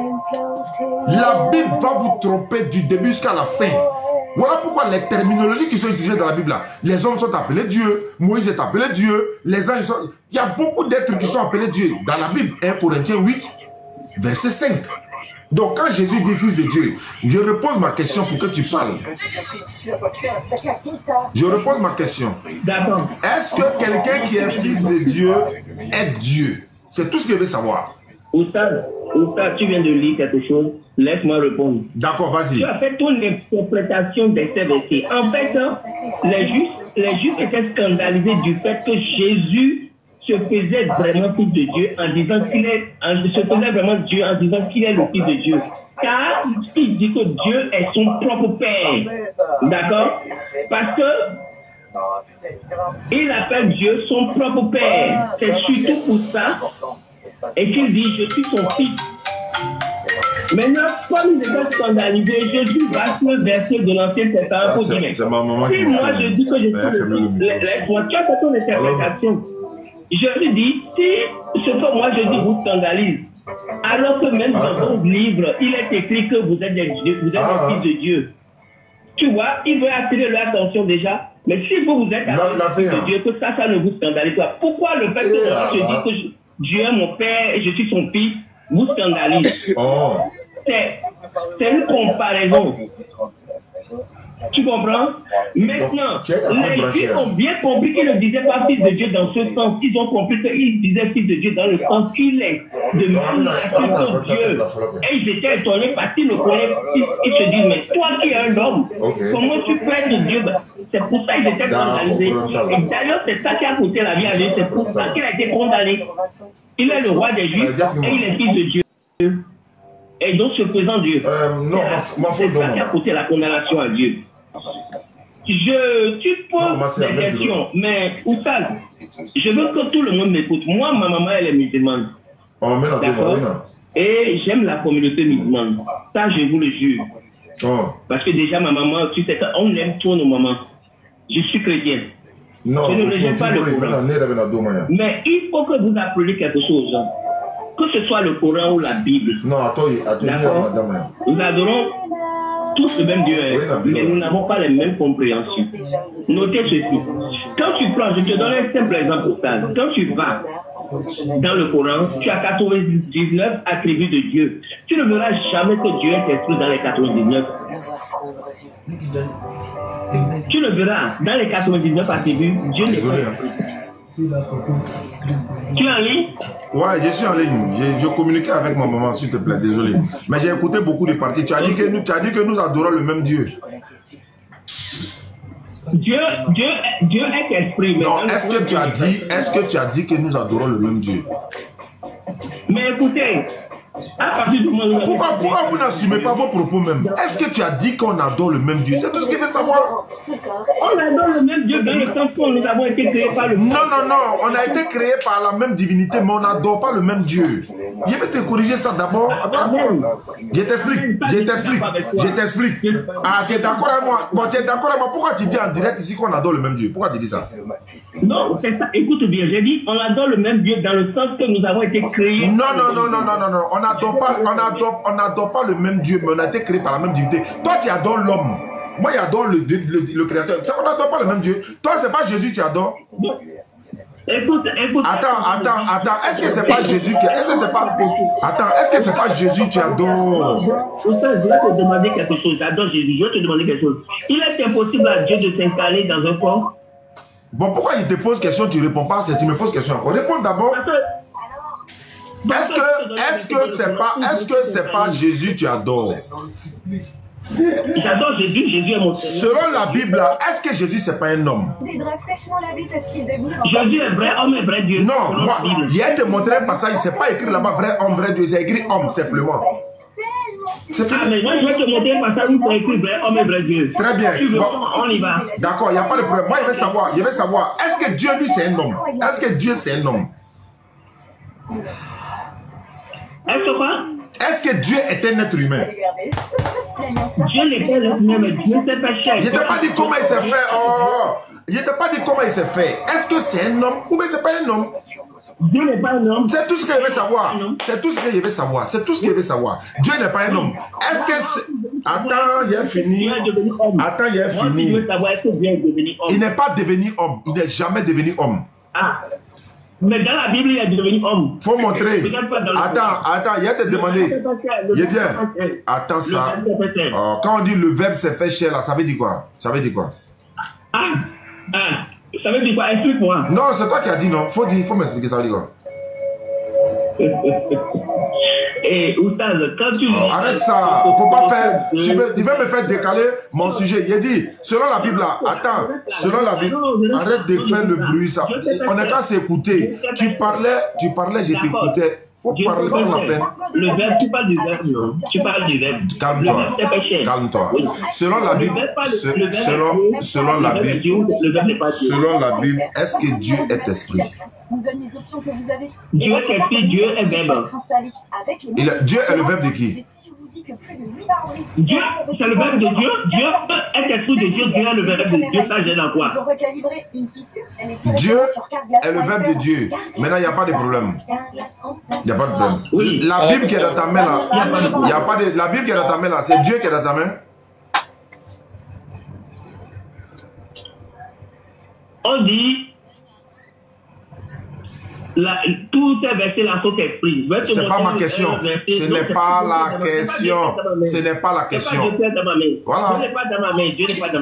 La Bible va vous tromper du début jusqu'à la fin. Voilà pourquoi les terminologies qui sont utilisées dans la Bible là, les hommes sont appelés Dieu, Moïse est appelé Dieu, les anges sont... Il y a beaucoup d'êtres qui sont appelés Dieu. Dans la Bible, 1 Corinthiens 8, verset 5. Donc quand Jésus dit fils de Dieu, je repose ma question pour que tu parles. Je repose ma question. D'accord. Est-ce que quelqu'un qui est fils de Dieu est Dieu? C'est tout ce que je veux savoir. Oustad, tu viens de lire quelque chose. Laisse-moi répondre. D'accord, vas-y. Tu as fait ton interprétation de ces versets. En fait, les Juifs étaient scandalisés du fait que Jésus se faisait vraiment fils de Dieu en disant qu'il est, se faisait vraiment Dieu en disant qu'il est le fils de Dieu. Car il dit que Dieu est son propre Père. D'accord? Parce que il appelle Dieu son propre Père. C'est surtout pour ça. Et qu'il dit, je suis son fils. Maintenant, comme ils étaient scandalisés, Jésus va sur le verset de l'Ancien Testament pour dire, si moi je dis que je suis le fils, laisse-moi, tu as fait ton interprétation. Je lui dis, si ce que moi je dis vous scandalise, alors que même dans votre livre, il est écrit que vous êtes des dieux, vous êtes des fils de Dieu. Tu vois, il veut attirer leur attention déjà. Mais si vous êtes un fils de Dieu, que ça ne vous scandalise pas. Pourquoi le fait que moi je dis que Dieu est mon Père et je suis son fils vous scandalise? C'est une comparaison. Tu comprends? Maintenant, les Juifs ont bien compris qu'ils ne disaient pas fils de Dieu dans ce sens. Ils ont compris qu'ils disaient fils de Dieu dans le sens qu'il est de même nature que Dieu. Et ils étaient étonnés parce qu'ils le connaissent. Ils se disent, mais toi qui es un homme, comment tu peux être Dieu? C'est pour ça qu'ils étaient scandalisés. Et d'ailleurs, c'est ça qui a coûté la vie à Dieu. C'est pour ça qu'il a été condamné. Il est le roi des Juifs et il est fils de Dieu. Et donc, se faisant Dieu. C'est ça qui a coûté la condamnation à Dieu. Tu poses des questions, mais Oustad, je veux que tout le monde m'écoute. Moi, ma maman, elle est musulmane. D'accord? Et j'aime la communauté musulmane. Ça, je vous le jure. Parce que déjà, ma maman, tu sais, on aime tous nos mamans. Je suis chrétien. Je ne rejette pas le Coran. Mais il faut que vous apprenez quelque chose aux gens. Que ce soit le Coran ou la Bible. Non, attends, nous adorons tous le même Dieu, mais nous n'avons pas les mêmes compréhensions. Notez ceci. Quand tu prends, je te donne un simple exemple pour ça. Quand tu vas dans le Coran, tu as 99 attributs de Dieu. Tu ne verras jamais que Dieu est exclu dans les 99. Tu le verras, dans les 99 attributs, Dieu n'est pas esprit. Tu es en ligne? Ouais, je suis en ligne. Je communiquais avec ma maman, s'il te plaît, désolé. Mais j'ai écouté beaucoup de parties. Tu as dit que nous adorons le même Dieu. Dieu est esprit. Non, est-ce que tu as dit que nous adorons le même Dieu? Mais écoutez, à partir du moment où... Pourquoi vous n'assumez pas vos propos même? Est-ce que tu as dit qu'on adore le même Dieu? C'est tout ce qu'il veut savoir. On adore le même Dieu dans le sens où nous avons été créés par le même. Non, on a été créés par la même divinité, mais on n'adore pas le même Dieu. Je vais te corriger ça d'abord. Je t'explique. Ah, tu es d'accord avec moi? Bon, tu es d'accord avec moi. Pourquoi tu dis en direct ici qu'on adore le même Dieu? Pourquoi tu dis ça? Non, c'est ça. Écoute bien, j'ai dit on adore le même Dieu dans le sens que nous avons été créés. Non. On n'adore pas le même Dieu, mais on a été créé par la même divinité. Toi, tu adores l'homme. Moi, j'adore le créateur. On n'adore pas le même Dieu. Toi, c'est pas Jésus que tu adores. Écoute. Attends. Est-ce que c'est pas Jésus qui... Est-ce que c'est pas Jésus que tu adores? Je vais te demander quelque chose. J'adore Jésus. Je vais te demander quelque chose. Il est impossible à Dieu de s'installer dans un corps. Bon, pourquoi il te pose question, tu ne réponds pas, tu me poses question encore. Réponds d'abord. Est-ce que c'est pas Jésus que tu adores? J'adore Jésus, Jésus est mon Seigneur. Selon la Bible, est-ce que Jésus c'est pas un homme? Jésus est vrai homme et vrai Dieu. Non, moi, il a te montré un passage, c'est pas écrit là-bas vrai homme, vrai Dieu, c'est écrit homme simplement. C'est fini. Mais moi je vais te montrer un passage où c'est écrit vrai homme et vrai Dieu. Très bien. Bon, on y va. D'accord, il n'y a pas de problème. Moi, je vais savoir, est-ce que Dieu lui c'est un homme? Est-ce que Dieu c'est un homme? Est-ce que quoi? Est-ce que Dieu est un être humain? Dieu n'est pas l'être humain, mais Dieu s'est fait chair. Je ne t'ai pas dit comment il s'est fait. Je ne t'ai pas dit comment il s'est fait. Est-ce que c'est un homme ou bien c'est pas un homme? Dieu n'est pas un homme. C'est tout ce que je veux savoir. C'est tout ce que je veux savoir. C'est tout ce que je veux savoir. Dieu n'est pas un homme. Est-ce que c'est... Attends, il est fini. Attends, il est fini. Il n'est pas devenu homme. Il n'est jamais devenu homme. Ah. Mais dans la Bible, il est devenu homme. Faut montrer. Attends, il a te demandé. Je viens. Attends ça. Quand on dit le verbe s'est fait chair, là, ça veut dire quoi? Ça veut dire quoi? Ça veut dire quoi? Explique-moi. Non, c'est toi qui as dit non. Faut m'expliquer, ça veut dire quoi? Et Oustaz, quand tu... arrête ça, faut pas faire... Tu veux me faire décaler mon sujet. Il a dit, selon la Bible là, attends, selon la Bible, arrête de faire le bruit, ça. On n'est qu'à s'écouter. Tu parlais, je t'écoutais. Faut parler comme la peine. Le verbe, tu parles du verbe, non? Tu parles du verbe. Calme-toi. Selon la Bible, selon la Bible, est-ce que Dieu est esprit? Dieu est esprit, Dieu est verbe. Dieu est le verbe de qui? Dieu, c'est le verbe de Dieu. Dieu est esprit de Dieu. Dieu est le verbe de Dieu. Ça, j'ai dans quoi? Dieu est le verbe de Dieu. Maintenant, il n'y a pas de problème. Il n'y a pas de problème. Oui. La Bible qui est dans ta main là, il y a pas de... La Bible qui est dans ta main là, c'est Dieu qui est dans ta main. On dit... tous ces versets-là sont expliqués. C'est pas ma question. Ce n'est pas la question. Ce n'est pas la question. Voilà.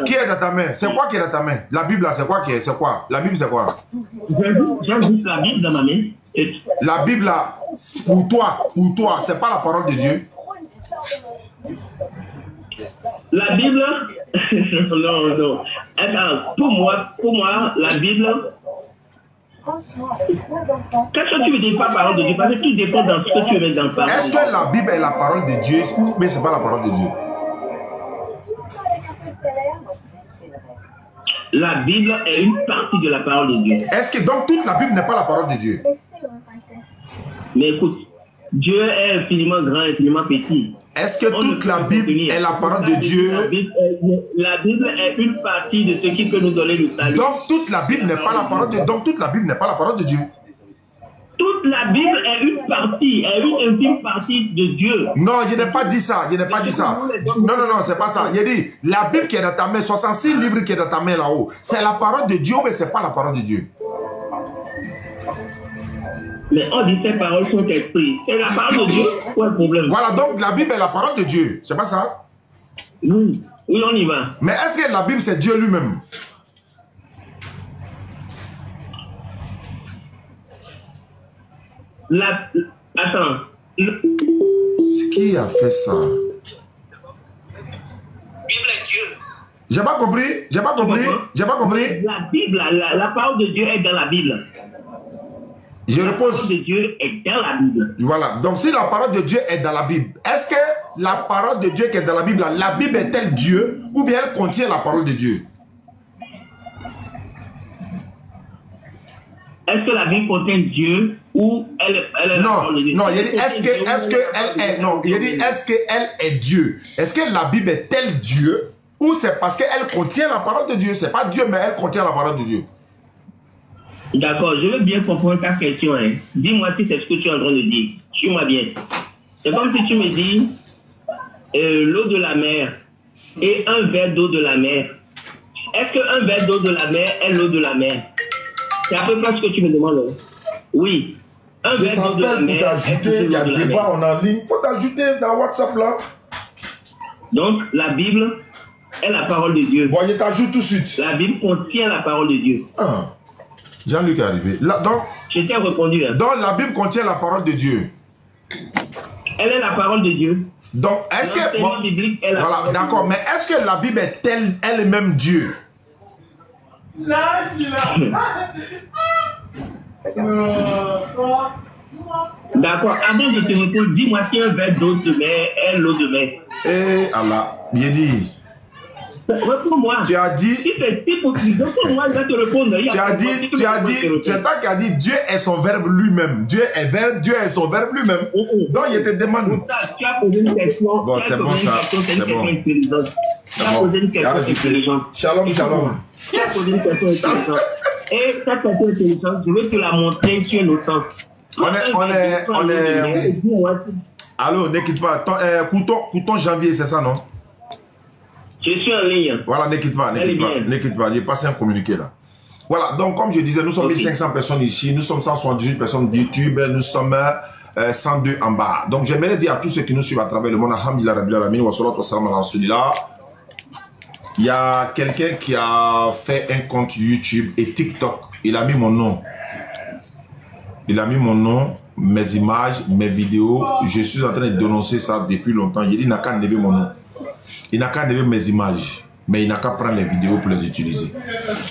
Qui est dans ta main? C'est quoi qui est dans ta main? La Bible là, c'est quoi qui est? C'est quoi? La Bible c'est quoi? J'ai juste la Bible dans ma main. La Bible là, pour toi, c'est pas la parole de Dieu. La Bible, non. Attends, pour moi, la Bible. Qu'est-ce que tu veux dire par parole de Dieu? Parce que tout dépend de ce que tu veux dans parole. Est-ce que la Bible est la parole de Dieu ou mais c'est pas la parole de Dieu? La Bible est une partie de la parole de Dieu. Est-ce que donc toute la Bible n'est pas la parole de Dieu? Mais écoute, Dieu est infiniment grand, infiniment petit. Est-ce que toute la Bible est la parole de Dieu? La Bible est une partie de ce qui peut nous donner le salut. Donc toute la Bible n'est pas la parole de Dieu. Donc toute la Bible n'est pas la parole de Dieu. Toute la Bible est une partie, est une infime partie de Dieu. Non, je n'ai pas dit ça. Je n'ai pas dit ça. Non, c'est pas ça. Il dit la Bible qui est dans ta main, 66 livres qui est dans ta main là-haut, c'est la parole de Dieu, mais c'est pas la parole de Dieu. Mais on dit ces paroles sont esprits. C'est la parole de Dieu, quoi le problème? Voilà, donc la Bible est la parole de Dieu. C'est pas ça? Oui, on y va. Mais est-ce que la Bible, c'est Dieu lui-même? Attends. Qui a fait ça? Bible est Dieu. J'ai pas compris. J'ai pas compris. La Bible, la parole de Dieu est dans la Bible. Je La repose. parole de Dieu est dans la Bible. Voilà. Donc, si la parole de Dieu est dans la Bible, est-ce que la parole de Dieu qui est dans la Bible, la Bible est-elle Dieu ou bien elle contient la parole de Dieu? Est-ce que la Bible contient Dieu ou elle est la parole de Dieu? Non, il a dit est-ce qu'elle est Dieu? Est-ce que la Bible est-elle Dieu ou c'est parce qu'elle contient la parole de Dieu? C'est pas Dieu, mais elle contient la parole de Dieu. D'accord, je veux bien comprendre ta question. Hein. Dis-moi si c'est ce que tu es en train de dire. Suis-moi bien. C'est comme si tu me dis l'eau de la mer et un verre d'eau de la mer. Est-ce qu'un verre d'eau de la mer est l'eau de la mer? C'est à peu près ce que tu me demandes. Oui. Un verre d'eau de la mer. Il y a débat, on est en ligne. Il faut t'ajouter dans WhatsApp là. Donc, la Bible est la parole de Dieu. Bon, je t'ajoute tout de suite. La Bible contient la parole de Dieu. Ah. Jean-Luc est arrivé. Là, donc, je t'ai répondu. Hein. Donc, la Bible contient la parole de Dieu. Elle est la parole de Dieu. Donc, est-ce que... Bon, voilà, d'accord. Mais est-ce que la Bible est elle-même Dieu? D'accord. Avant de te répondre, dis-moi si un verre d'eau de mer est l'eau de mer. Eh, Allah, bien dit. Réponds-moi. Tu as dit... Si c'est si possible, réponds-moi, je vais te répondre. Tu as dit, c'est toi qui as dit Dieu est son verbe lui-même. Dieu est verbe, Dieu est son verbe lui-même. Donc, il te demande... Tu as posé une question. Bon, c'est bon ça. C'est bon. Tu as posé une question intelligente. Shalom, shalom. Tu as posé une question intelligente. Et cette question intelligente, je vais te la montrer sur nos sens. On est... Allô, ne quitte pas. Couton janvier, c'est ça, non? Je suis en ligne. Voilà, ne quitte pas. J'ai passé un communiqué là. Voilà, donc comme je disais, nous sommes 1500 personnes ici, nous sommes 178 personnes de YouTube, nous sommes 102 en bas. Donc j'aimerais dire à tous ceux qui nous suivent à travers le monde, alhamdulillah rabbil alamin wa salatu wa salam ala rasulillah. Il y a quelqu'un qui a fait un compte YouTube et TikTok. Il a mis mon nom. Il a mis mon nom, mes images, mes vidéos. Je suis en train de dénoncer ça depuis longtemps. J'ai dit, il n'a qu'à enlever mon nom. Il n'a qu'à enlever mes images. Mais il n'a qu'à prendre les vidéos pour les utiliser.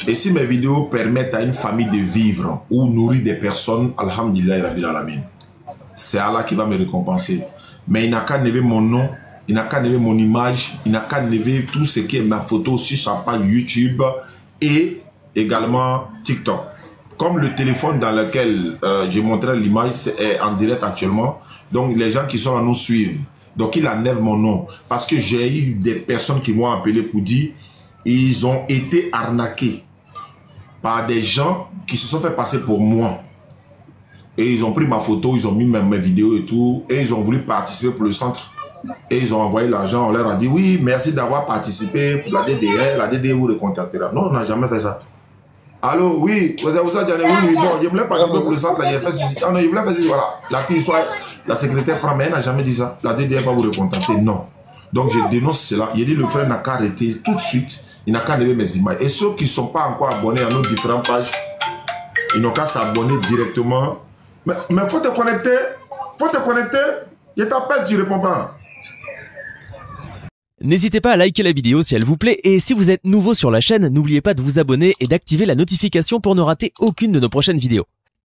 Et si mes vidéos permettent à une famille de vivre ou nourrir des personnes, alhamdulillah rabbil alamin, c'est Allah qui va me récompenser. Mais il n'a qu'à enlever mon nom, il n'a qu'à enlever mon image, il n'a qu'à enlever tout ce qui est ma photo sur sa page YouTube et également TikTok. Comme le téléphone dans lequel j'ai montré l'image est en direct actuellement, donc les gens qui sont à nous suivre, donc il enlève mon nom. Parce que j'ai eu des personnes qui m'ont appelé pour dire ils ont été arnaqués par des gens qui se sont fait passer pour moi. Et ils ont pris ma photo, ils ont mis mes vidéos et tout, et ils ont voulu participer pour le centre. Et ils ont envoyé l'argent, on leur a dit oui, merci d'avoir participé pour la DDR, la DDR vous recontactera. Non, on n'a jamais fait ça. Allô, oui, vous avez dit oui, bon, je voulais participer pour le centre, il a fait ceci. Ah non, il voulait faire ceci, voilà. La fille, soit la secrétaire prend, mais elle n'a jamais dit ça. La DDR va vous recontacter, non. Donc je dénonce cela. Il a dit le frère n'a qu'à arrêter tout de suite, il n'a qu'à enlever mes images. Et ceux qui ne sont pas encore abonnés à nos différentes pages, ils n'ont qu'à s'abonner directement. Mais faut te connecter, je t'appelle, tu ne réponds pas. N'hésitez pas à liker la vidéo si elle vous plaît et si vous êtes nouveau sur la chaîne, n'oubliez pas de vous abonner et d'activer la notification pour ne rater aucune de nos prochaines vidéos.